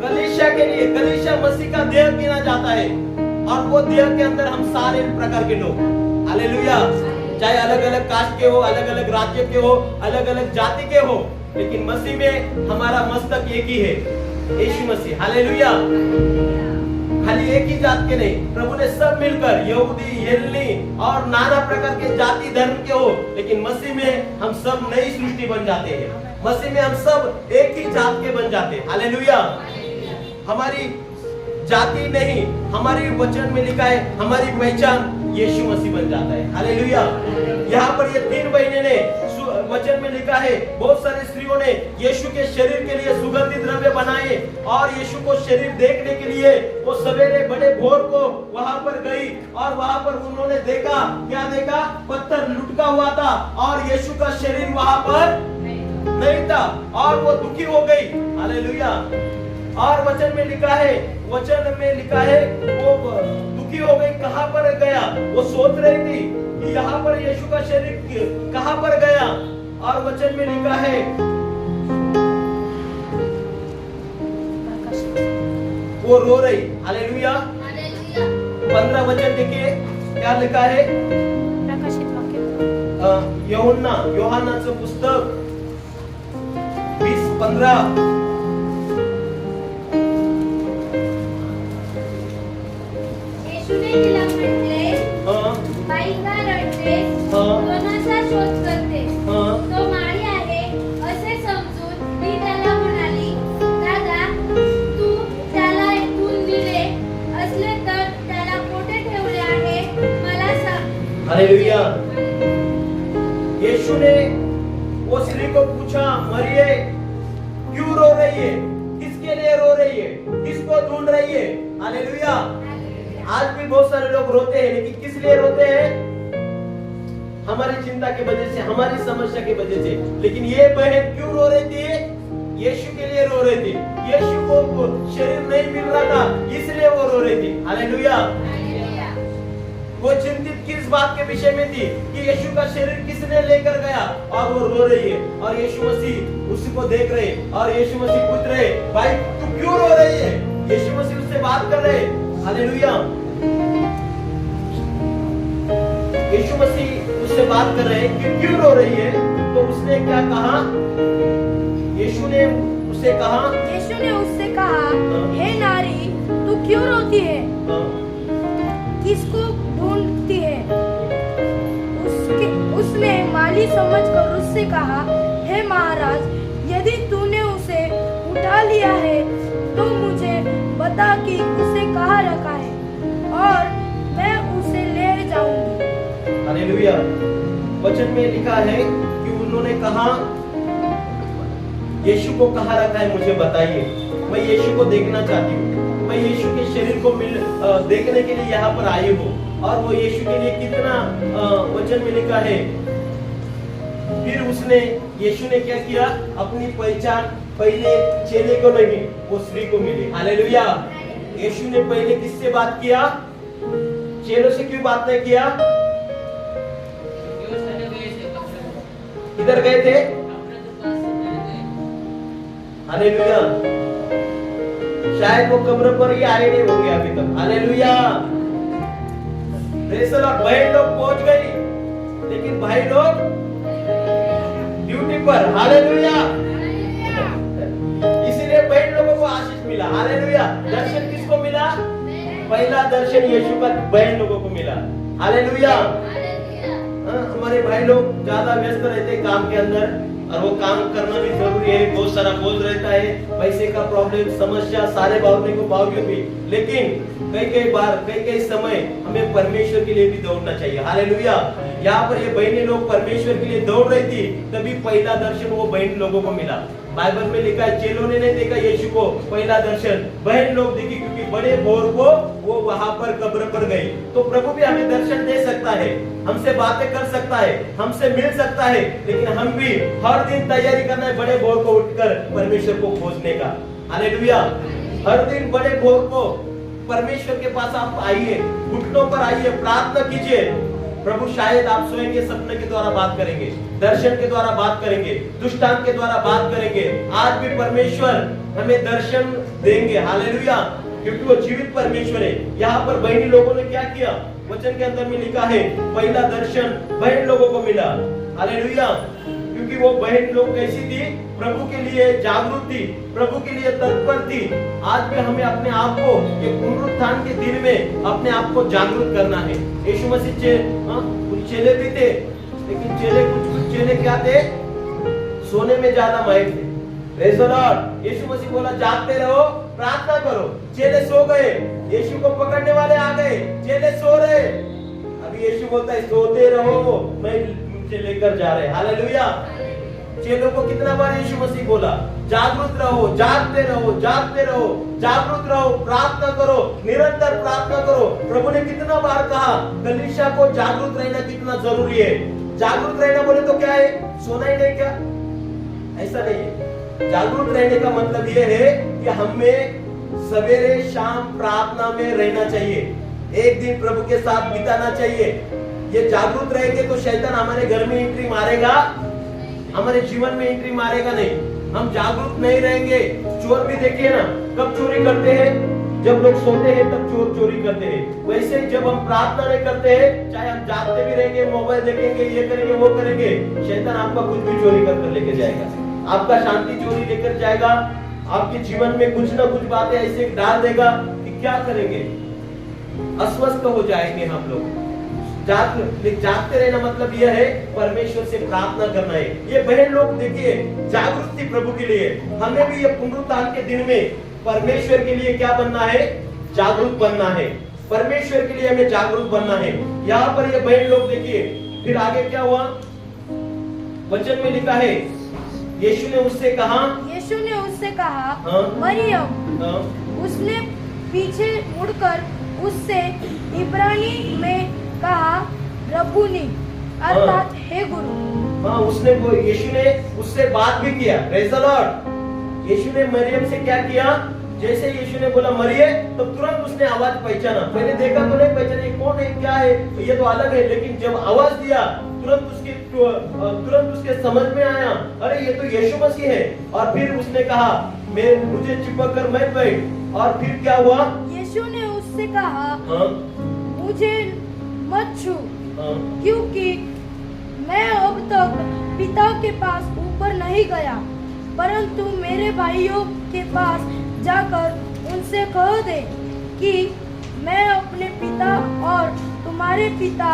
कलीसिया के लिए। कलीसिया मसीह का देह गिना जाता है और वो देह के अंदर हम सारे प्रकार के लोग। हालेलुया। चाहे अलग अलग कास्ट के हो, अलग अलग राज्य के हो, अलग अलग जाति के हो, लेकिन मसीह में हमारा मस्तक एक ही है, यीशु मसीह। हालेलुया। खाली एक ही जात के नहीं, प्रभु ने सब मिलकर, यहूदी, हेलनी और नाना प्रकार के जाति धर्म के हो, लेकिन मसीह में हम सब नई सृष्टि बन जाते हैं। मसीह में हम सब एक ही जात के बन जाते हैं। हालेलुया। हमारी जाति नहीं, हमारी वचन में लिखा है हमारी पहचान यीशु मसीह बन जाता है। हालेलुया। यहाँ पर ये 3 बहनें ने वचन में लिखा है, बहुत सारी स्त्रियों ने यीशु के शरीर के लिए सुगंधित द्रव्य बनाए और यीशु को शरीर देखने के लिए वो सवेरे बड़े भोर को वहां पर गई और वहां पर उन्होंने देखा, क्या देखा? पत्थर लुटका हुआ था और यीशु का शरीर वहां पर नहीं था और वो दुखी हो गई। हालेलुया। और वचन में लिखा है, वो दुखी हो गई। कहां पर गया? वो सोच रही थी कि यहाँ पर यीशु का शरीर कहां पर गया? और वचन में लिखा है, वो रो रही। हालेलुया। 15 वचन देखिए क्या लिखा है? योहानाचं पुस्तक 20:15। येशूने तिला म्हटले, बाई का रडतेस? कोणाचा शोध हालेलुया। यीशु ने वो स्त्री को पूछा, मरिये क्यों रो रही है, किसके लिए रो रही है, किसको ढूंढ रही है? हालेलुया। आज भी बहुत सारे लोग रोते हैं, लेकिन किस लिए रोते हैं? हमारी चिंता की वजह से, हमारी समस्या की वजह से। लेकिन ये बहन क्यों रो रही थी? यीशु के लिए रो रही थी। यीशु को शरीर नहीं मिल रहा था, इसलिए वो रो रही थी। हालेलुया। वो चिंतित किस बात के विषय में थी कि यीशु का शरीर किसने लेकर गया, और वो रो रही है। और यीशु मसीह उसी को देख रहे, और यीशु मसीह पूछ रहे, भाई तू क्यों रो रही है? यीशु मसीह उससे बात कर रहे। हालेलुया। यीशु मसीह उससे बात कर रहे हैं कि क्यों रो रही है। तो उसने क्या कहा? यीशु ने उससे कहा, हे नारी, तू क्यों रोती है? किसको ढूंढती है? उसने माली समझकर उससे कहा, हे महाराज, यदि तूने उसे उठा लिया है तो मुझे बता कि उसे कहाँ रखा है, और मैं उसे ले जाऊंगी। हालेलुया। वचन में लिखा है कि उन्होंने कहा, यीशु को कहाँ रखा है मुझे बताइए, मैं यीशु को देखना चाहती हूँ। मैं यीशु के शरीर को देखने के लिए यहाँ पर आई हूँ। और वो यीशु के लिए कितना वचन में लिखा है। फिर यीशु ने क्या किया? अपनी पहचान पहले चेले को नहीं, वो स्त्री को मिली। हालेलुया। यीशु ने पहले किससे बात किया? चेलों से क्यों बात नहीं किया? किधर गए थे? हालेलुया। शायद वो कब्र पर ही आए नहीं होंगे अभी तक। हालेलुया। Praise the Lord. बहन लोग पहुंच गई, लेकिन भाई लोग ड्यूटी पर। हालेलुया। इसीलिए बहन लोगों को आशीष मिला। हालेलुया। दर्शन किसको मिला? पहला दर्शन यीशु का बहन लोगों को मिला। हालेलुया। हमारे भाई लोग ज्यादा व्यस्त रहते काम के अंदर, और वो काम करना भी जरूरी है। बहुत सारा बोझ रहता है, पैसे का प्रॉब्लम, समस्या, सारे बावजूद भी। लेकिन कई बार कई समय हमें परमेश्वर के लिए भी दौड़ना चाहिए। हालेलुया। यहाँ पर ये बहनें लोग परमेश्वर के लिए दौड़ रही थी, तभी पहला दर्शन वो बहन लोगों को मिला। बाइबल में लिखा है, चेलों ने नहीं देखा यीशु को, पहला दर्शन बहन लोग देखी, क्योंकि बड़े भोर को वो वहां पर कब्र पर गई। तो प्रभु भी हमें दर्शन दे सकता है, हमसे बातें कर सकता है, हमसे मिल सकता है, लेकिन हम भी हर दिन तैयारी करना है बड़े भोर को उठकर परमेश्वर को खोजने का। हालेलुया। हर दिन बड़े भोर को परमेश्वर के पास आप आइए, घुटनों पर आइए, प्रार्थना कीजिए। प्रभु शायद आप सोएंगे, सपने के द्वारा बात करेंगे, दर्शन के द्वारा बात करेंगे, दृष्टांत के द्वारा बात करेंगे। आज भी परमेश्वर हमें दर्शन देंगे। हालेलुया। क्योंकि वो जीवित परमेश्वर है। यहाँ पर बहनी लोगों ने क्या किया? वचन के अंदर में लिखा है, पहला दर्शन बहन लोगों को मिला। हालेलुया। क्योंकि वो बहन लोग कैसी थी? प्रभु के लिए जागरूक थी, प्रभु के लिए तत्पर थी। आज भी हमें अपने आप को एक पुनरुत्थान के दिन में अपने आप को जागरूक करना है। यीशु मसीह कुछ चेले भी थे, लेकिन कुछ चेले क्या थे? सोने में ज्यादा माहिर थे। Praise the Lord. यीशु मसीह बोला, जागते रहो, प्रार्थना करो। चेले सो गए, यीशु को पकड़ने वाले आ गए, चेले सो रहे। अभी यीशु बोलता है, सोते रहो, मैं मुझे लेकर जा रहे। हालेलुया। चेलों को कितना बार यीशु मसीह बोला, जागरूक रहो, जागते रहो, जागते रहो, जागरूक रहो, प्रार्थना करो, निरंतर प्रार्थना करो। प्रभु ने कितना बार कहा कलीसिया को जागरूक रहना कितना जरूरी है। जागरूक रहना बोले तो क्या है? सोना ही नहीं क्या? ऐसा नहीं है। जागरूक रहने का मतलब यह है कि हमें सवेरे शाम प्रार्थना में रहना चाहिए, एक दिन प्रभु के साथ बिताना चाहिए। ये जागरूक रहेंगे तो शैतान हमारे घर में एंट्री मारेगा, हमारे जीवन में एंट्री मारेगा नहीं। हम जागरूक नहीं रहेंगे, चोर भी देखिए ना, कब चोरी करते हैं? जब लोग सोते हैं तब चोर चोरी करते हैं। वैसे ही जब हम प्रार्थना नहीं करते हैं, चाहे हम जागते भी रहेंगे, मोबाइल देखेंगे, ये करेंगे, वो करेंगे, शैतान आपका कुछ भी चोरी कर लेके जाएगा। आपका शांति चोरी लेकर जाएगा, आपके जीवन में कुछ ना कुछ बातें ऐसे डाल देगा कि क्या करेंगे, अस्वस्थ हो जाएंगे हम लोग। जागते रहना मतलब यह है परमेश्वर से प्रार्थना करना है। ये बहन लोग देखिए जागरूक थी प्रभु के लिए। हमें भी ये पुनरुत्थान के दिन में परमेश्वर के लिए क्या बनना है? जागरूक बनना है। परमेश्वर के लिए हमें जागरूक बनना है। यहाँ पर ये बहन लोग देखिए, फिर आगे क्या हुआ, वचन में लिखा है, यीशु ने उससे कहा, हाँ? मरियम। हाँ? उसने पीछे मुड़कर उससे इब्रानी में कहा, रब्बुनी, अर्थात हे गुरु। हाँ, यीशु ने उससे बात भी किया। Praise the Lord. यीशु ने मरियम से क्या किया, जैसे यीशु ने बोला मरिये, तो तुरंत उसने आवाज पहचाना। पहले देखा तो नहीं पहचाना, ये कौन है, क्या है, ये तो अलग है, लेकिन जब आवाज दिया तुरंत उसके समझ में आया, अरे ये तो यीशु मसीह है। और फिर उसने कहा, मुझे चिपक कर मत बैठ। और फिर क्या हुआ, यीशु ने उससे कहा, हाँ? मुझे मत छू, हाँ? क्योंकि मैं अब तक पिता के पास ऊपर नहीं गया, परंतु मेरे भाइयों के पास जाकर उनसे कह दे कि मैं अपने पिता और तुम्हारे पिता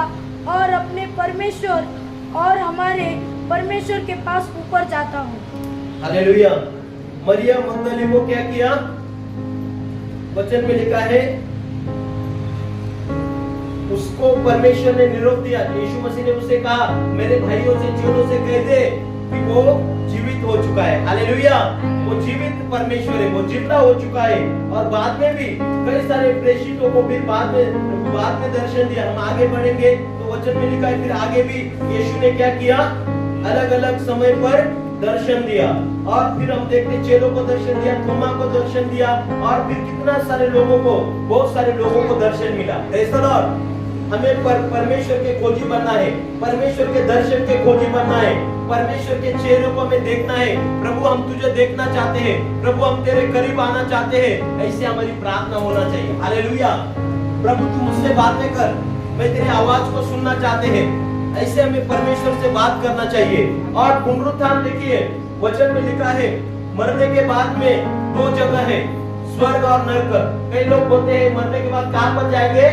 और अपने परमेश्वर और हमारे परमेश्वर के पास ऊपर जाता हूँ। हालेलुया। मरियम मगदली को क्या किया, वचन में लिखा है, उसको परमेश्वर ने निरोध दिया। यीशु मसीह ने उससे कहा, मेरे भाइयों से, चेलों से कह दे कि वो जीवित हो चुका है। हालेलुया। वो जीवित परमेश्वर है, वो जिंदा हो चुका है। और बाद में भी कई सारे प्रेषितों को फिर बाद में दर्शन दिया। हम आगे बढ़ेंगे तो वचन में लिखा है, फिर आगे भी यीशु ने क्या किया, अलग अलग समय पर दर्शन दिया। और फिर हम देखते चेलों को दर्शन दिया, थोमा को दर्शन दिया, और फिर कितना सारे लोगों को, बहुत सारे लोगों को दर्शन मिला। Praise the Lord. हमें परमेश्वर के खोजी बनना है, परमेश्वर के दर्शन के खोजी बनना है, परमेश्वर के चेहरे को हमें देखना है। प्रभु हम तुझे देखना चाहते हैं, प्रभु हम तेरे करीब आना चाहते हैं, ऐसे हमारी प्रार्थना होना चाहिए। हालेलुया। प्रभु तू मुझसे बातें कर, मैं तेरी आवाज को सुनना चाहते हैं, ऐसे हमें परमेश्वर से बात करना चाहिए। और पुनरुत्थान देखिए, वचन में लिखा है, मरने के बाद में दो जगह है, स्वर्ग और नरक। कई लोग बोलते हैं मरने के बाद कहां पर जाएंगे,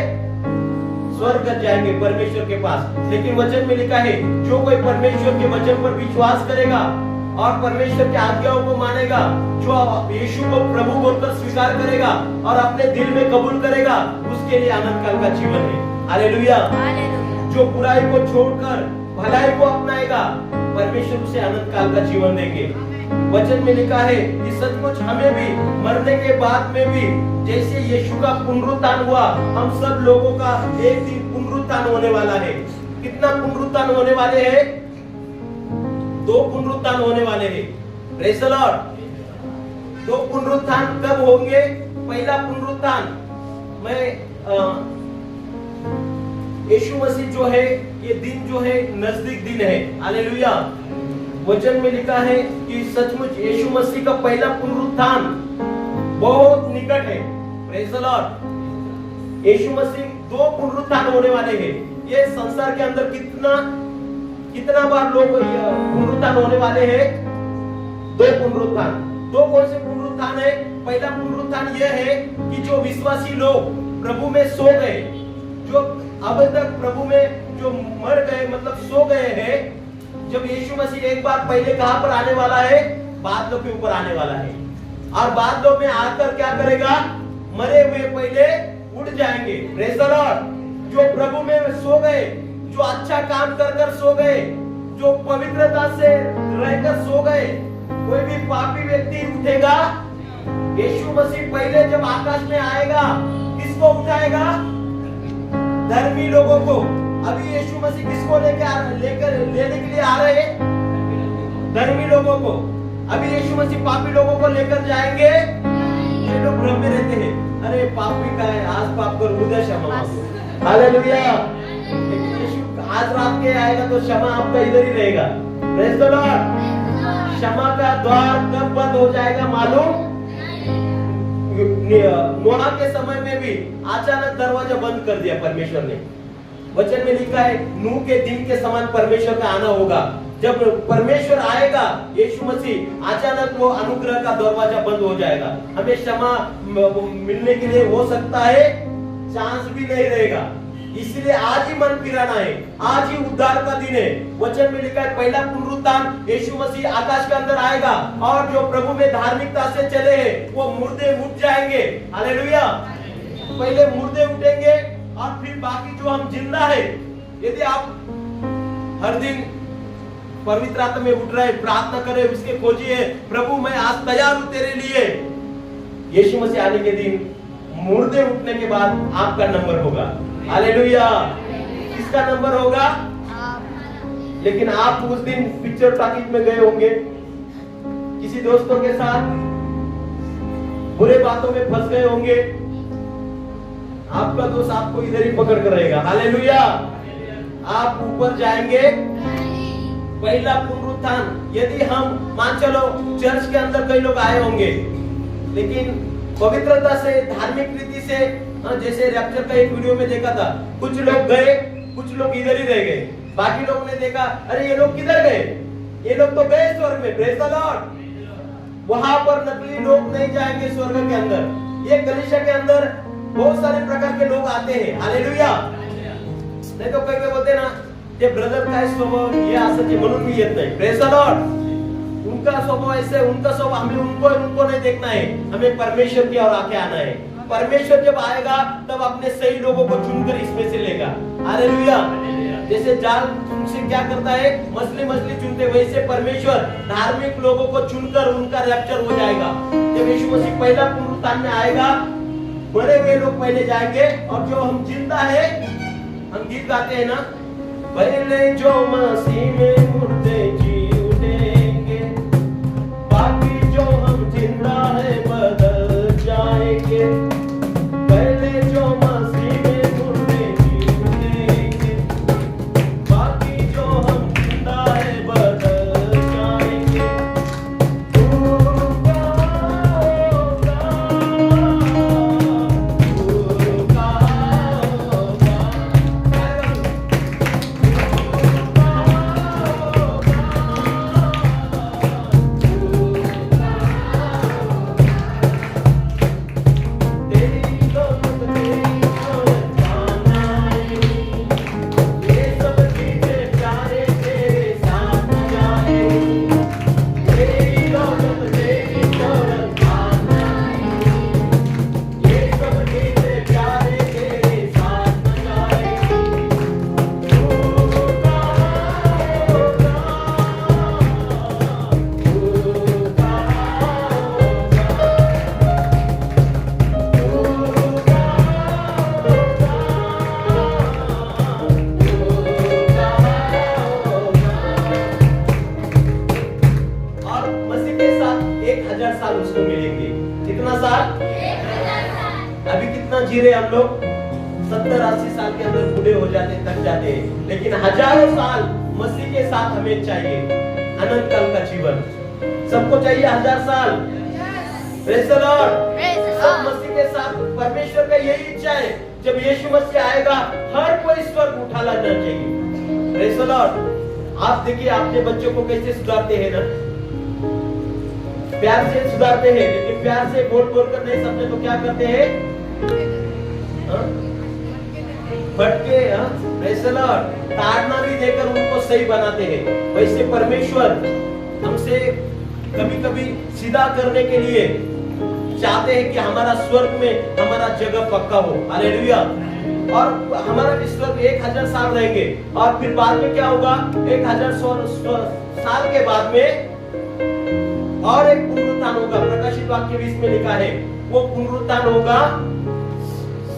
स्वर्ग जाएंगे, परमेश्वर के पास। लेकिन वचन में लिखा है, जो कोई परमेश्वर के वचन पर विश्वास करेगा और परमेश्वर की आज्ञाओं को मानेगा, जो यीशु को प्रभु बोलकर स्वीकार करेगा और अपने दिल में कबूल करेगा, उसके लिए अनंत काल का जीवन है। हालेलुया। जो बुराई को छोड़कर भलाई को अपनाएगा, परमेश्वर उसे अनंत काल का जीवन देंगे। वचन में लिखा है कि सचमुच हमें भी मरने के बाद में भी, जैसे यीशु का पुनरुत्थान हुआ, हम सब लोगों का एक दिन पुनरुत्थान होने वाला है। कितना पुनरुत्थान होने वाले हैं, दो पुनरुत्थान होने वाले हैं। Praise the Lord. दो पुनरुत्थान कब होंगे, पहला पुनरुत्थान यीशु मसीह जो है, ये दिन जो है नजदीक दिन है। हालेलुया। वचन में लिखा है कि सचमुच यीशु मसीह का पहला पुनरुत्थान बहुत निकट है। Praise the Lord. यीशु मसीह दो पुनरुत्थान होने वाले हैं। ये संसार के अंदर कितना बार लोग पुनरुत्थान होने वाले हैं, दो पुनरुत्थान। दो कौन से पुनरुत्थान है, पहला पुनरुत्थान यह है कि जो विश्वासी लोग प्रभु में सो गए, जो अब तक प्रभु में जो मर गए, मतलब सो गए हैं, जब यीशु मसीह एक बार पहले कहां पर आने वाला है, बादलों के ऊपर आने वाला है। और बादलों में आकर क्या करेगा, मरे हुए पहले उठ जाएंगे। Praise the Lord. जो प्रभु में सो गए, जो अच्छा काम कर सो गए, जो पवित्रता से रहकर सो गए, कोई भी पापी व्यक्ति उठेगा, यीशु मसीह पहले जब आकाश में आएगा, किसको उठाएगा, धर्मी लोगों को। अभी यीशु मसीह किसको लेने के लिए आ रहे हैं, धर्मी लोगों को। अभी यीशु मसीह पापी लोगों को लेकर जाएंगे। ये लोग भ्रम में रहते हैं, अरे पापी का है, आज पाप कर, उधर क्षमा मांगो। हालेलुया। लेकिन यीशु आज रात के आएगा तो क्षमा आपका इधर ही रहेगा। Praise the Lord. क्षमा का द्वार कब बंद हो जाएगा मालूम, नोहा के समय में भी अचानक दरवाजा बंद कर दिया परमेश्वर ने। वचन में लिखा है, नूह के दिन के समान परमेश्वर का आना होगा। जब परमेश्वर आएगा, यीशु मसीह, अचानक वो अनुग्रह का दरवाजा बंद हो जाएगा। हमें क्षमा मिलने के लिए हो सकता है चांस भी नहीं रहेगा। इसलिए आज ही मन फिराना है, आज ही उद्धार का दिन है। वचन में लिखा है, पहला पुनरुत्थान यीशु मसीह आकाश के अंदर आएगा, और जो प्रभु में धार्मिकता से चले हैं वो मुर्दे उठ जाएंगे। हालेलुया। पहले मुर्दे उठेंगे और फिर बाकी जो हम जिंदा है, यदि आप हर दिन पवित्र आत्मा में उठ रहे, प्रार्थना करें, उसके खोजिए, प्रभु मैं आज तैयार हूं तेरे लिए, यीशु मसीह आने के दिन मुर्दे उठने के बाद आपका नंबर होगा। हालेलुया। किसका नंबर होगा? लेकिन आप उस दिन पिक्चर टॉकीज में गए होंगे, किसी दोस्तों के साथ बुरे बातों में फंस गए होंगे, आपका दोस्त आपको इधर ही पकड़ कर रहेगा। हालेलुया। आप ऊपर जाएंगे। पहला पुनरुत्थान, यदि हम मान चलो चर्च के अंदर कई लोग आए होंगे, लेकिन पवित्रता से, धार्मिक रीति से, जैसे रैप्चर का एक वीडियो में देखा था, कुछ लोग गए, कुछ लोग इधर ही रह गए, बाकी लोगों ने देखा अरे ये लोग किधर गए, ये लोग तो गए स्वर्ग में। Praise the Lord. वहां पर नकली लोग नहीं जाएंगे स्वर्ग के अंदर। ये कलीसिया के अंदर बहुत सारे प्रकार के लोग आते हैं। हालेलुया। नहीं तो कई बोलते ना ये ब्रदर का स्वभाव ये असं जे म्हणून मी येत नाही। Praise the Lord. उनका स्वभाव ऐसे, उनका स्वभाव, हमें उनको नहीं देखना है, हमें परमेश्वर की ओर आके आना है। परमेश्वर जब आएगा तब अपने सही लोगों को चुनकर इसमें से लेगा। हालेलुया। जैसे जाल से क्या करता है, मछली चुनते, वैसे परमेश्वर धार्मिक लोगों को चुनकर उनका रैप्चर हो जाएगा। जब यीशु मसीह पहला पुनरुत्थान में आएगा, बड़े हुए लोग पहले जाएंगे, और जो हम जिंदा है, हम गीत गाते हैं ना, पहले जो मसीह में मुर्दे जी उठेंगे, बाकी जो हम जिंदा है बदल जाएंगे। पहले जो मसीह में मुर्दे जी उठेंगे, बाकी जो हम जिंदा है बदल जाएंगे। जी रहे हम लोग 70-80 साल के अंदर बूढ़े हो जाते, थक जाते हैं, लेकिन हजारों साल मसीह के साथ हमें चाहिए। अनंत काल का जीवन सबको चाहिए, 1000 साल। Praise the Lord. सब मसीह के साथ, परमेश्वर का यही इच्छा है, जब यीशु मसीह आएगा हर कोई स्वर्ग उठा लाना चाहिए। Praise the Lord. आप देखिए अपने बच्चों को कैसे सुधारते हैं ना, प्यार से सुधारते हैं, लेकिन प्यार से बोल कर नहीं समझे तो क्या करते हैं, फटके, प्रेज द लॉर्ड, ताड़ना भी देकर उनको सही बनाते हैं। वैसे परमेश्वर हमसे कभी कभी सीधा करने के लिए चाहते हैं कि हमारा स्वर्ग में हमारा जगह पक्का हो। हालेलुया। और हमारा भी स्वर्ग 1000 साल रहेंगे, और फिर बाद में क्या होगा, 1000 साल के बाद में और एक पुनरुत्थान होगा। प्रकाशित वाक्य 20 में लिखा है, वो पुनरुत्थान होगा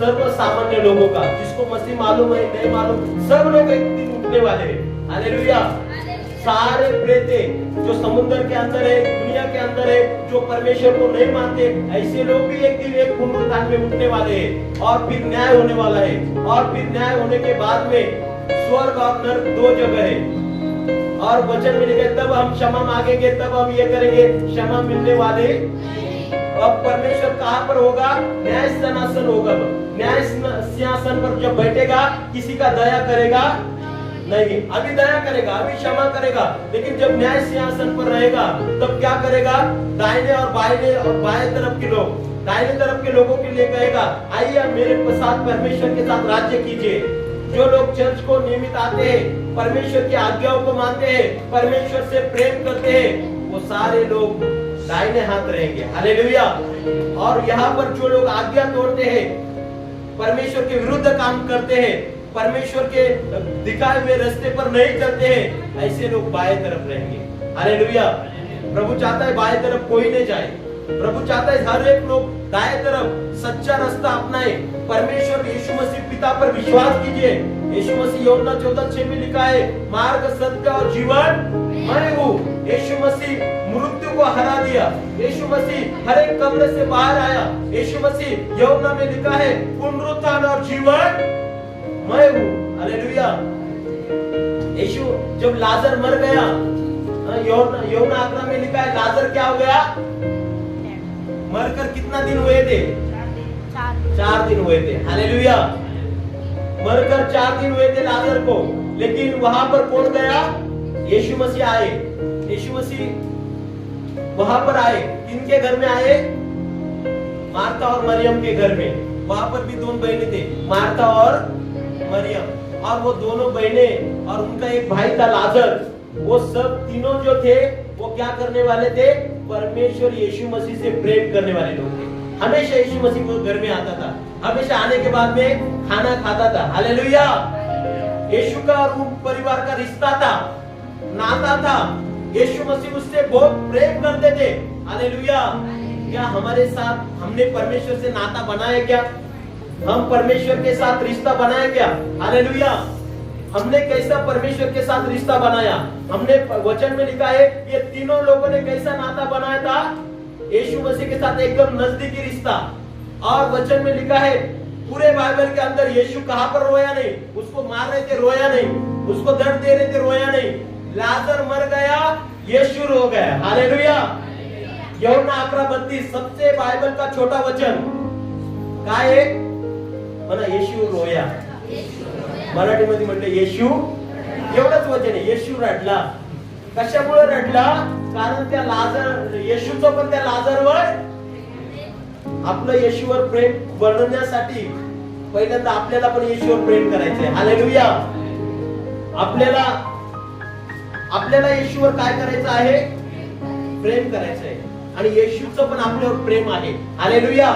सर्व सामान्य लोगों का, जिसको मसीह मालूम है नहीं मालूम, सब लोग एक दिन उठने वाले हैं। हालेलुया। सारे प्रेते जो समुद्र के अंदर है, दुनिया के अंदर है, जो परमेश्वर को नहीं मानते, ऐसे लोग भी एक दिन एक पुनरुत्थान में उठने वाले हैं, और फिर न्याय होने वाला है। और फिर न्याय होने के बाद में स्वर्ग और नरक 2 जगह है। और वचन में लिखा है, तब हम क्षमा मांगेंगे, तब हम ये करेंगे, क्षमा मिलने वाले। अब परमेश्वर कहां पर होगा, न्याय सिंहासन होगा। न्याय सिंहासन पर जब बैठेगा, किसी का दया करेगा नहीं, अभी दया करेगा, अभी क्षमा करेगा, लेकिन जब न्याय सिंहासन पर रहेगा तब क्या करेगा, दाहिने और बाएं तरफ के लोग, दाहिने तरफ के लोगों के लिए कहेगा, आइए मेरे साथ परमेश्वर के साथ राज्य कीजिए। जो लोग चर्च को नियमित आते हैं, परमेश्वर की आज्ञाओं को मानते हैं, परमेश्वर से प्रेम करते हैं, वो सारे लोग दाहिने हाथ रहेंगे। हालेलुया। और यहाँ पर जो लोग आज्ञा तोड़ते हैं, परमेश्वर के विरुद्ध काम करते हैं, परमेश्वर के दिखाए हुए रास्ते पर नहीं चलते हैं, ऐसे लोग बाएं तरफ रहेंगे। हालेलुया। प्रभु चाहता है बाएं तरफ कोई नहीं जाए। प्रभु चाहता है हर एक लोग दाएं तरफ सच्चा रास्ता अपनाए। परमेश्वर यीशु मसीह पिता पर विश्वास कीजिए। यीशु मसीह यूहन्ना 14:6 में लिखा है, मार्ग, सत्य और जीवन मैं हूँ। यीशु मसीह मृत्यु को हरा दिया। यीशु मसीह हर एक कब्र से बाहर आया। यीशु मसीह यूहन्ना में लिखा है, पुनरुत्थान और जीवन मैं हूँ। हालेलुया। यीशु जब लाजर मर गया, यूहन्ना 11 में लिखा है, लाजर क्या हो गया? मरकर कितना दिन हुए थे? 4 दिन हुए थे। हालेलुया। मरकर 4 दिन हुए थे लाजर को, लेकिन वहां पर कौन गया? यीशु मसीह आए। यीशु मसीह वहां पर आए। किनके घर में आए? मार्था और मरियम के घर में। वहां पर भी 2 बहनें थे, मार्था और मरियम। और वो दोनों बहनें और उनका एक भाई था लाजर। वो सब तीनों जो थे वो क्या करने वाले थे? परमेश्वर यीशु मसीह से प्रेम करने वाले लोग थे। हमेशा यीशु मसीह को घर में आता था, हमेशा आने के बाद में खाना खाता था। हालेलुया। यीशु का और परिवार का रिश्ता था, नाता था। यीशु मसीह उससे बहुत प्रेम करते थे। हालेलुया। क्या हमारे साथ हमने परमेश्वर से नाता बनाया क्या? हम परमेश्वर के साथ रिश्ता बनाया क्या? हालेलुया। हमने कैसा परमेश्वर के साथ रिश्ता बनाया? हमने वचन में लिखा है, ये तीनों लोगों ने कैसा नाता बनाया था? यीशु मसीह के साथ एकदम नजदीकी रिश्ता। और वचन में लिखा है, पूरे बाइबल के अंदर यीशु कहां पर रोया नहीं? उसको मार रहे थे, रोया नहीं। उसको दर्द दे रहे थे, रोया नहीं। लाजर मर गया, यीशु रो गया। हालेलुया। यूहन्ना 11:32 सबसे बाइबल का छोटा वचन काय आहे? म्हणा येशू रोया। मराठीमध्ये म्हटलं येशू, एवढंच वचन आहे। येशू रडला। कशामुळे रडला? कारण त्या लाजर, येशूचं पण त्या लाजरवर, आपलं येशूवर प्रेम वर्णण्यासाठी पहिल्यांदा आपल्याला पण येशूवर प्रेम करायचंय। हालेलुया। आपल्याला येशूवर काय करायचं आहे? प्रेम करायचं आहे। आणि येशूचं पण आपल्यावर प्रेम आहे। हालेलुया।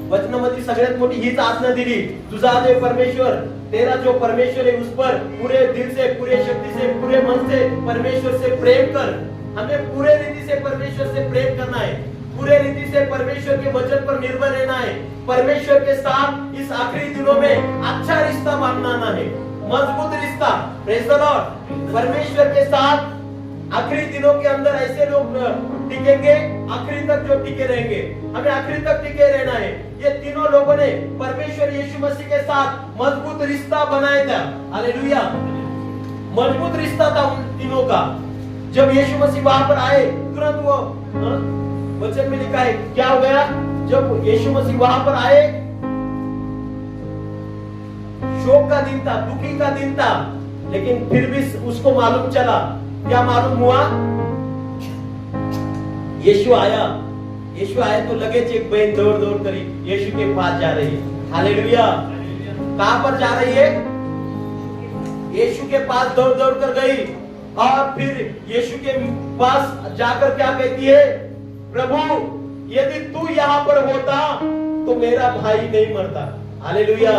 वचनामध्ये सगळ्यात मोठी हीच आज्ञा दिली, तुझा जो परमेश्वर, तेरा जो परमेश्वर है उस पर पूरे दिल से, पूरे शक्ति से, पूरे मन से परमेश्वर से प्रेम कर। हमें पूरे रीति से परमेश्वर से प्रेम करना है, पूरे रीति से परमेश्वर के वचन पर निर्भर रहना है। परमेश्वर के साथ इस आखिरी दिनों में अच्छा रिश्ता बनाना है, मजबूत रिश्ता। Praise the Lord. परमेश्वर के साथ आखिरी दिनों के अंदर ऐसे लोग टिकेंगे, आखिरी तक जो टिके रहेंगे। हमें आखिरी तक टिके रहना है। ये तीनों लोगों ने परमेश्वर यीशु मसीह के साथ मजबूत रिश्ता बनाया था। हालेलुया। मजबूत रिश्ता था उन तीनों का। जब यीशु मसीह वहां पर आए, तुरंत वो वचन में लिखा है क्या हो गया? जब यीशु मसीह वहां पर आए, शोक का दिन था, दुखी का दिन था, लेकिन फिर भी उसको मालूम चला। क्या मालूम हुआ? यीशु आया। यीशु आए तो लगेच एक बहन दौड़ दौड़ कर यीशु के पास जा रही है। हालेलुया। कहां पर जा रही है? यीशु के पास दौड़ दौड़ कर गई और फिर यीशु के पास जाकर क्या कहती है? प्रभु, यदि तू यहाँ पर होता तो मेरा भाई नहीं मरता। हालेलुया।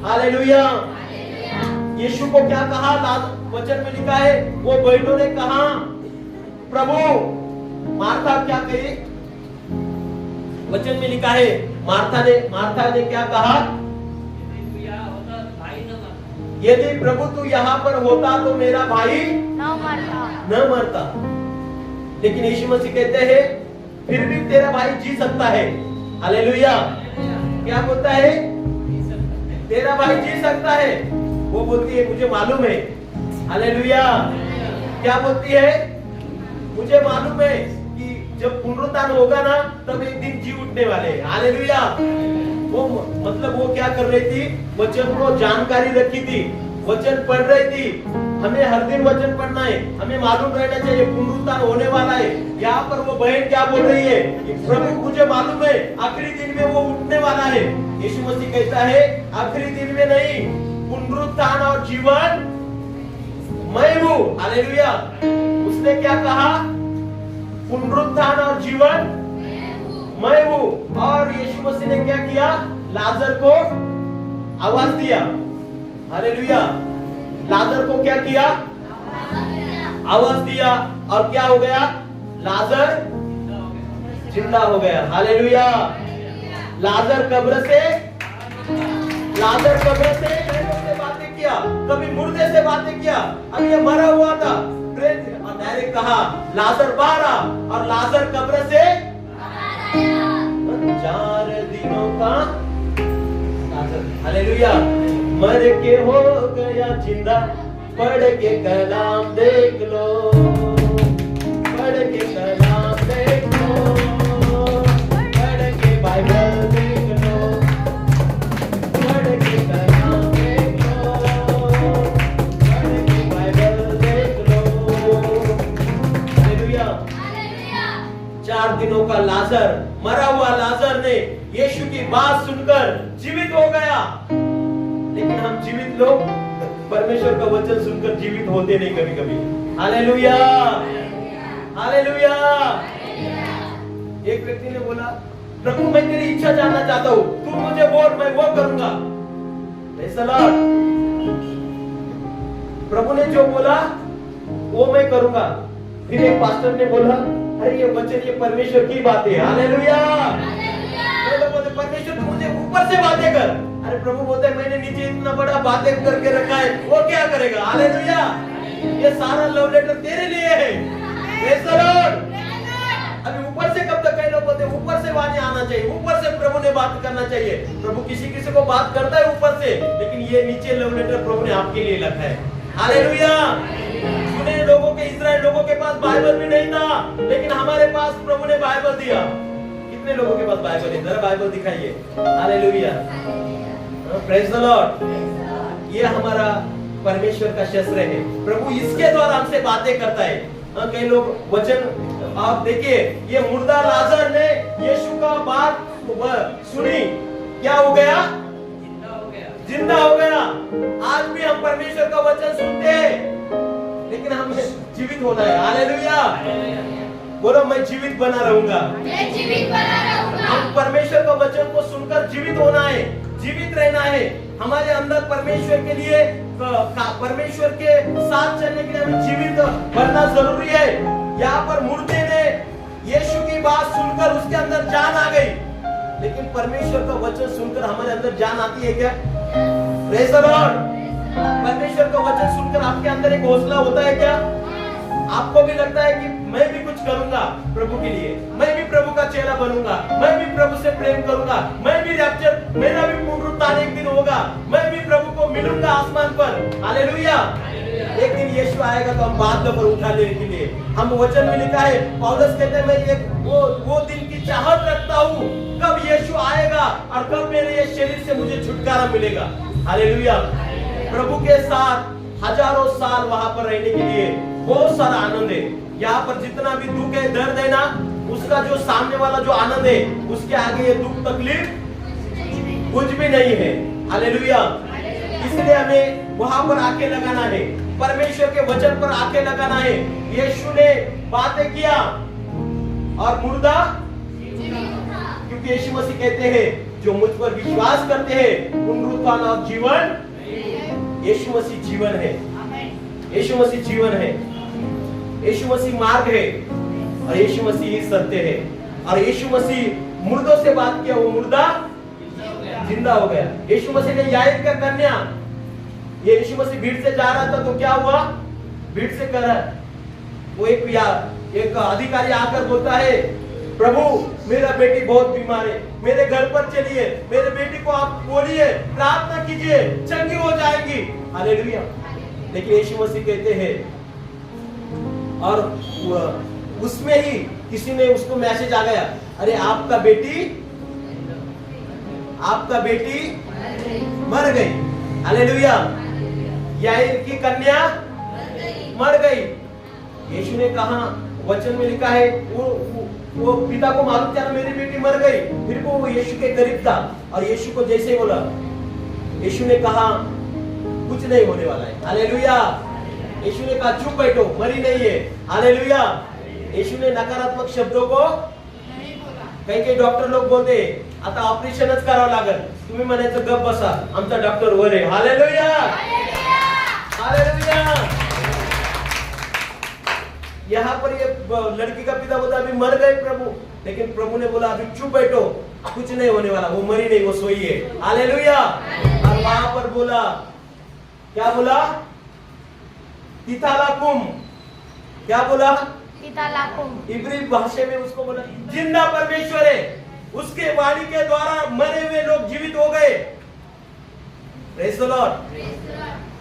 हालेलुया। यीशु को क्या कहा? वचन में लिखा है, वो बहनों ने कहा, प्रभु, मार्था क्या कही? वचन में लिखा है, मार्था ने क्या कहा? यदि प्रभु तू यहाँ पर होता तो मेरा भाई न मरता। लेकिन यीशु मसीह कहते हैं, फिर भी तेरा भाई जी सकता है। हालेलुया। क्या बोलता है? तेरा भाई जी सकता है। वो बोलती है, मुझे मालूम है। हालेलुया। क्या बोलती है? मुझे मालूम है कि जब पुनरुत्थान होगा ना, तब एक दिन जी उठने वाले हैं। हालेलुया। वो मतलब वो क्या कर रही थी? वचन को जानकारी रखी थी, वचन पढ़ रही थी। हमें हर दिन वचन पढ़ना है, हमें मालूम रहना चाहिए पुनरुत्थान होने वाला है। यहाँ पर वो बहन क्या बोल रही है कि प्रभु, मुझे मालूम है आखिरी दिन में वो उठने वाला है। यीशु मसीह कहता है, आखिरी दिन में नहीं, पुनरुत्थान और जीवन मैं हूँ। हालेलुया। उसने क्या कहा? पुनरुत्थान और जीवन मैं हूँ। और यीशु मसीह ने क्या किया? लाजर को आवाज दिया। हालेलुया। लाजर को क्या किया? आवाज दिया और क्या हो गया? लाजर जिंदा हो गया। हालेलुया। लाजर कब्र से बातें किया, कभी मुर्दे से बातें किया। अब ये मरा हुआ था, और डायरेक्ट कहा लाजर बाहर आ, और लाजर कब्र से 4 दिनों का लाजर। हालेलुया। मर के हो गया जिंदा, पढ़ के कलाम देख लो, पढ़ के कलाम देख लो, पढ़ के बाइबल देख लो, पढ़ के कलाम देख लो, पढ़ के बाइबल देख लो। हालेलुया। 4 दिनों का लाजर, मरा हुआ लाजर ने यीशु की बात सुनकर जीवित हो गया। लेकिन हम जीवित लोग परमेश्वर का वचन सुनकर जीवित होते नहीं कभी कभी। Hallelujah, hallelujah. एक व्यक्ति ने बोला, प्रभु मैं तेरी इच्छा जानना चाहता हूँ, तू मुझे बोल, मैं वो करूंगा। प्रभु ने जो बोला वो मैं करूंगा। फिर एक पास्टर ने बोला, अरे ये वचन, ये परमेश्वर की बात है। हालेलुया। परमेश्वर तू मुझे ऊपर से बातें कर। अरे प्रभु बोलते हैं मैंने नीचे इतना बड़ा बातें करके रखा है, वो क्या करेगा? हालेलुया। ये सारा लव लेटर तेरे लिए है। Praise the Lord. अभी ऊपर से कब तक? कई लोग बोलते हैं ऊपर से वाणी आना चाहिए, ऊपर से प्रभु ने बात करना चाहिए। प्रभु किसी किसी को बात करता है ऊपर से, लेकिन ये नीचे लव लेटर प्रभु ने आपके लिए रखा है। हालेलुया। सुने लोगों के, इस्राएल लोगों के पास बाइबल भी नहीं था, लेकिन हमारे पास प्रभु ने बाइबल दिया। कितने लोगों के पास बाइबल है? जरा बाइबल दिखाइए। हालेलुया। Praise the Lord. ये हमारा परमेश्वर का शस्त्र है। प्रभु इसके द्वारा हमसे बातें करता है। कई लोग वचन, आप देखिए, ये मुर्दा लाजर ने यीशु का बात सुनी, क्या हो गया? जिंदा हो गया। आज भी हम परमेश्वर का वचन सुनते हैं, लेकिन हमें जीवित होना है। हालेलुया। बोलो, मैं जीवित बना रहूंगा। मैं जीवित बना रहूंगा। हम परमेश्वर का वचन को सुनकर जीवित होना है, जीवित रहना है। हमारे अंदर परमेश्वर के लिए, परमेश्वर के साथ चलने के लिए हमें जीवित बनना जरूरी है। यहाँ पर मुर्दे ने यीशु की बात सुनकर उसके अंदर जान आ गई, लेकिन परमेश्वर का वचन सुनकर हमारे अंदर जान आती है क्या? Praise the Lord. परमेश्वर का वचन सुनकर आपके अंदर एक हौसला होता है क्या? आपको भी लगता है कि मैं भी कुछ करूंगा प्रभु के लिए, मैं भी प्रभु का चेला बनूंगा, मैं भी प्रभु से प्रेम करूंगा, मैं भी रैप्चर, मेरा भी पुनरुत्थान एक दिन होगा, मैं भी प्रभु को मिलूंगा आसमान पर। हालेलुया। एक दिन यीशु आएगा तो हम बात पर उठा लेने के लिए, हम वचन में लिखा है, पौलुस कहते हैं, मैं एक वो दिन की चाहत रखता हूँ कब यीशु आएगा और कब मेरे ये शरीर से मुझे छुटकारा मिलेगा। हालेलुया। प्रभु के साथ हजारों साल वहां पर रहने के लिए बहुत सारा आनंद है। यहाँ पर जितना भी दुख है, दर्द है ना, उसका जो सामने वाला जो आनंद है, उसके आगे ये दुख तकलीफ कुछ भी नहीं है। हालेलुया। इसलिए हमें वहां पर आके लगाना है, परमेश्वर के वचन पर आके लगाना है। यीशु ने बातें किया और मुर्दा, क्योंकि यीशु मसीह कहते हैं जो मुझ पर विश्वास करते हैं पुनरुत्थान और जीवन, यीशु मसीह जीवन है, यीशु मसीह जीवन है, यीशु मसीह मार्ग है, और यीशु मसीह ही सत्य है। और यीशु मसीह मुर्दों से बात किया, वो मुर्दा जिंदा हो गया। यीशु मसीह ने याईर का कन्या, ये यीशु मसीह भीड़ से जा रहा था तो क्या हुआ? भीड़ से कर वो एक अधिकारी आकर बोलता है, प्रभु मेरा बेटी बहुत बीमार है, मेरे घर पर चलिए, मेरे बेटी को आप बोलिए, प्रार्थना कीजिए, चंगी हो जाएगी। हालेलुया। लेकिन यीशु मसीह कहते हैं, और उसमें ही किसी ने उसको मैसेज आ गया, अरे आपका बेटी मर गई। हालेलुया। याईर की कन्या मर गई। यीशु ने कहा, वचन में लिखा है, वो पिता को मालूम था मेरी बेटी मर गई, फिर वो यीशु के करीब था और यीशु को जैसे बोला, यीशु ने कहा कुछ नहीं होने वाला है। हालेलुया। यीशु ने कहा चुप बैठो, मरी नहीं है। हालेलुया। यीशु ने नकारात्मक शब्दों को, कई डॉक्टर लोग बोलते आता ऑपरेशनच करावं लागेल. तुम्ही म्हणायचं गप बसा, आमचा डॉक्टर वर आहे. Hallelujah, hallelujah. यहाँ पर ये लड़की का पिता बोला अभी मर गए प्रभु, लेकिन प्रभु ने बोला अभी चुप बैठो, कुछ नहीं होने वाला, वो मरी नहीं, वो सोई है. हालेलुया. और वहां पर बोला, क्या बोला? तिथालाकुम. क्या बोला? इब्री भाषा में उसको बोला जिंदा परमेश्वर है, उसके वाणी के द्वारा मरे हुए लोग जीवित हो गए. Praise the Lord.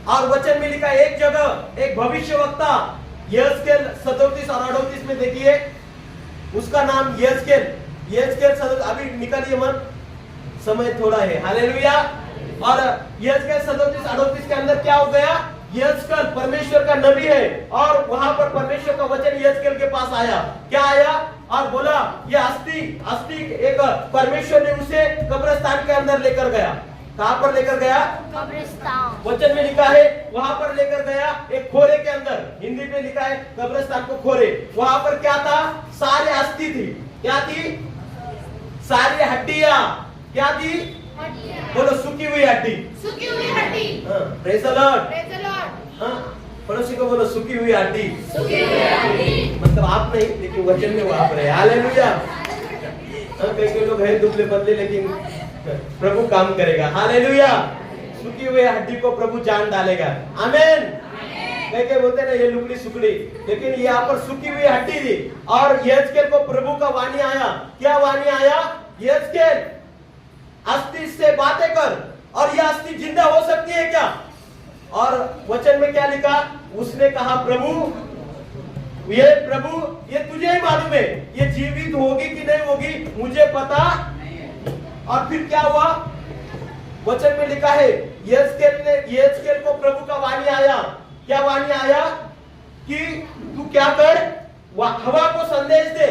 और वचन में लिखा एक जगह एक भविष्यवक्ता यहेजकेल 37 और 38 में देखिए, उसका नाम यहेजकेल. अभी निकालिए मन, समय थोड़ा है. हालेलुया. और यहेजकेल 37-38 के अंदर क्या हो गया? यहेजकेल परमेश्वर का नबी है और वहां पर परमेश्वर का वचन यहेजकेल के पास आया. क्या आया? और बोला ये अस्थि एक परमेश्वर ने उसे कब्रिस्तान के अंदर लेकर गया. कहां पर लेकर गया? कब्रिस्तान. वचन में लिखा है वहां पर लेकर गया एक खोरे के अंदर. हिंदी में लिखा है कब्रिस्तान को खोरे. वहां पर क्या था? सारे अस्थि थी. क्या थी? सारी हड्डियां. क्या थी? बोलो सुखी हुई हड्डी. Praise the Lord. पड़ोसी को बोलो सुखी हुई हड्डी. मतलब आप नहीं, लेकिन वचन में वो आप रहे. हालेलुया. कई लोग हैं दुबले पतले, लेकिन प्रभु काम करेगा. हालेलुया. सुखी हुई हड्डी को प्रभु जान डालेगा. आमीन. कई बोलते ना ये लुकड़ी सुकड़ी, लेकिन यहाँ पर सुखी हुई हड्डी थी. और यहेजकेल को प्रभु का वाणी आया. क्या वाणी आया? यहेजकेल अस्थि से बातें कर, और यह अस्थि जिंदा हो सकती है क्या? और वचन में क्या लिखा? उसने कहा प्रभु ये तुझे ही मालूम है, ये जीवित होगी कि नहीं होगी, मुझे पता. और फिर क्या हुआ? वचन में लिखा है यहेजकेल को प्रभु का वाणी आया. क्या वाणी आया? कि तू क्या कर, हवा को संदेश दे.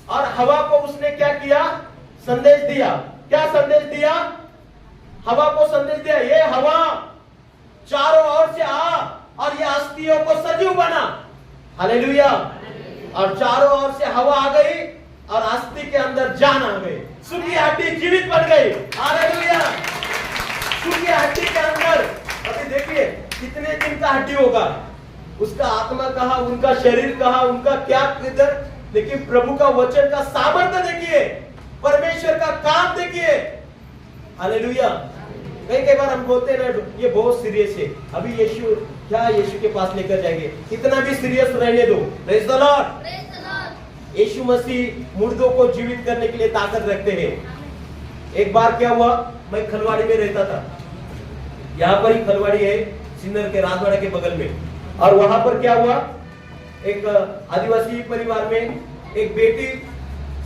और हवा को उसने क्या किया? संदेश दिया. क्या संदेश दिया? हवा को संदेश दिया, ये हवा चारों ओर से आ और ये अस्थियों को सजीव बना. हालेलुया. और चारों ओर से हवा आ गई और अस्थि के अंदर जान आ गई. सूखी हड्डी जीवित बन गई. हालेलुया. सूखी हड्डी के अंदर अभी देखिए कितने दिन का हड्डी होगा, उसका आत्मा कहा, उनका शरीर कहा, उनका क्या किधर, लेकिन प्रभु का वचन का सामर्थ्य देखिए, परमेश्वर का काम देखिए. हालेलुया. कई बार हम बोलते हैं ना ये बहुत सीरियस है, अभी यीशु के पास लेकर जाएंगे. कितना भी सीरियस रहने दो. Praise the Lord. यीशु मसीह मुर्दों को जीवित करने के लिए ताकत रखते हैं. एक बार क्या हुआ, मैं खलवाड़ी में रहता था. यहाँ पर ही खलवाड़ी है, सिन्नर के राजवाड़ा के बगल में. और वहां पर क्या हुआ, एक आदिवासी परिवार में एक बेटी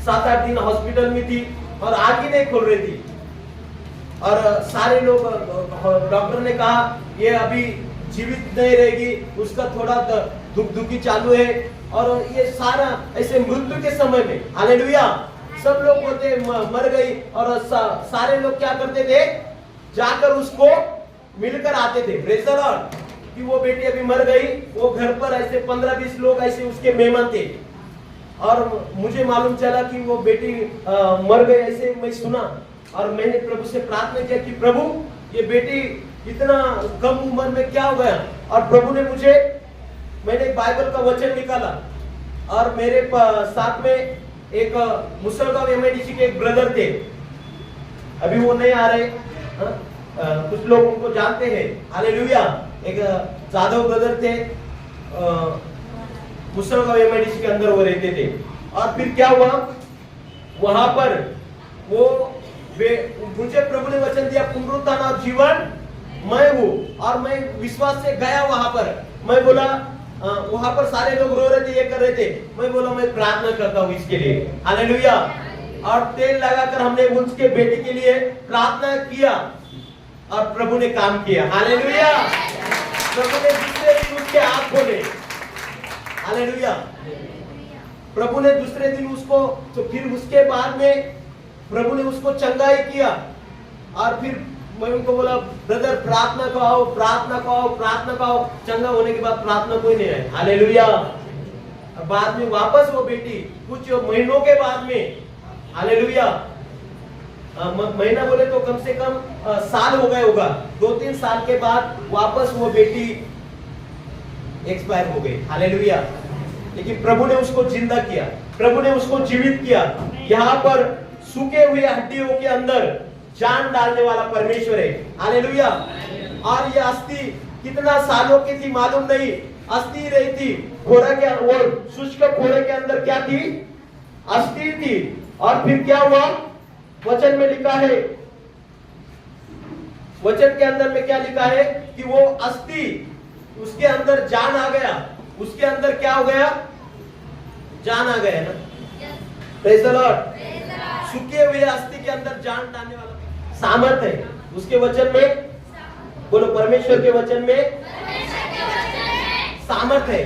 7-8 दिन हॉस्पिटल में थी और आंख ही नहीं खोल रही थी. और सारे लोग, डॉक्टर ने कहा ये अभी जीवित नहीं रहेगी, उसका थोड़ा दुखी चालू है. और ये सारा ऐसे मृत्यु के समय में, हालेलुया, सब लोग बोलते मर गई. और सारे लोग क्या करते थे, जाकर उसको मिलकर आते थे. Praise the Lord. कि वो बेटी अभी मर गई, वो घर पर ऐसे 15-20 लोग ऐसे उसके मेहमान थे. और मुझे मालूम चला कि वो बेटी मर गई, ऐसे मैं सुना. और मैंने प्रभु से प्रार्थना किया कि प्रभु ये बेटी इतना कम उम्र में क्या हो गया. और प्रभु ने मैंने बाइबल का वचन निकाला. और मेरे साथ में एक मुसलगांव एमआईडीसी के एक ब्रदर थे, अभी वो नहीं आ रहे. कुछ लोग उनको जानते हैं. हालेलुया. एक जादव ब्रदर थे, मुसलगांव एमआईडीसी के अंदर वो रहते थे. और फिर क्या हुआ, वहां पर मुझे प्रभु ने वचन दिया पुनरुत्थान और जीवन मैं हूँ. और मैं विश्वास से गया वहां पर. मैं बोला, वहां पर सारे लोग रो रहे थे, ये कर रहे थे. मैं बोला मैं प्रार्थना करता हूँ इसके लिए. हालेलुया. और तेल लगाकर हमने उसके बेटे के लिए प्रार्थना किया और प्रभु ने काम किया. हालेलुया. प्रभु ने दूसरे दिन उसके आंख खोले. हालेलुया. प्रभु ने दूसरे दिन उसको, तो फिर उसके बाद में प्रभु ने उसको चंगाई किया. और फिर मैं उनको बोला ब्रदर प्रार्थना को आओ, प्रार्थना को आओ, प्रार्थना को आओ. चंगा होने के बाद प्रार्थना कोई नहीं आया. हालेलुया. बाद में वापस वो बेटी कुछ महीनों के बाद में, हालेलुया, महीना बोले तो कम से कम साल हो गए होगा। 2-3 साल के बाद वापस वो बेटी एक्सपायर हो गई। हालेलुया। लेकिन प्रभु ने उसको जिंदा किया, प्रभु ने उसको जीवित किया। यहाँ पर सूखे हुए हड्डियों के अंदर जान डालने वाला परमेश्वर है। हालेलुया। और ये अस्थि कितना सालों की थी मालूम नहीं, अस्थि रही थी घोड़ा के और शुष्क घोड़े के अंदर क्या थी? अस्थि थी। और फिर क्या हुआ? वचन में लिखा है, वचन के अंदर में क्या लिखा है कि वो अस्थि, उसके अंदर जान आ गया। उसके अंदर क्या हो गया? जान आ गया ना। Praise the Lord. सूखे हुए अस्थि के अंदर जान डालने वाला सामर्थ्य है उसके वचन में। बोलो, परमेश्वर के वचन में सामर्थ्य है।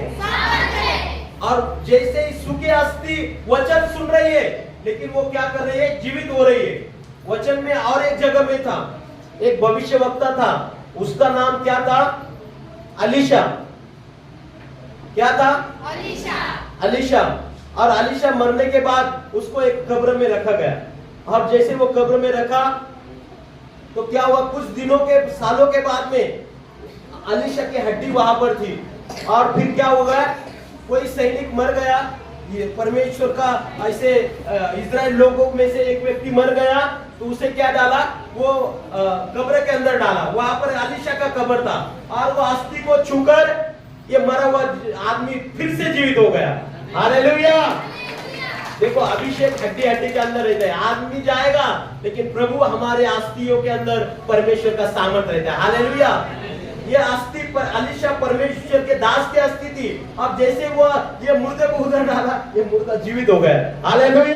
और जैसे ही सूखे अस्थि वचन सुन रही है, लेकिन वो क्या कर रही है? जीवित हो रही है। वचन में और एक जगह में था, एक भविष्यवक्ता था, उसका नाम क्या था? अलीशा। क्या था? अलीशा। और अलीशा मरने के बाद उसको एक कब्र में रखा गया। और जैसे वो कब्र में रखा तो क्या हुआ? कुछ दिनों के, सालों के बाद में अलीशा की हड्डी वहां पर थी। और फिर क्या हो गया? कोई सैनिक मर गया, ये परमेश्वर का ऐसे इजराइल लोगों में से एक व्यक्ति मर गया, तो उसे क्या डाला? वो कब्र के अंदर डाला। वहां पर अलीशा का कब्र था। और वो अस्थि को छूकर ये मरा हुआ आदमी फिर से जीवित हो गया। हालेलुया। देखो, अभिषेक हड्डी हड्डी के अंदर रहता है। आदमी जाएगा, लेकिन प्रभु हमारे अस्थियों के अंदर परमेश्वर का सामर्थ्य रहता है। हालेलुया। ये अस्थि पर अलीशा परमेश्वर के दास की अस्थि थी। अब जैसे वो ये मुर्दे को उधर डाला, ये मुर्दा जीवित हो गया। हालेलुया।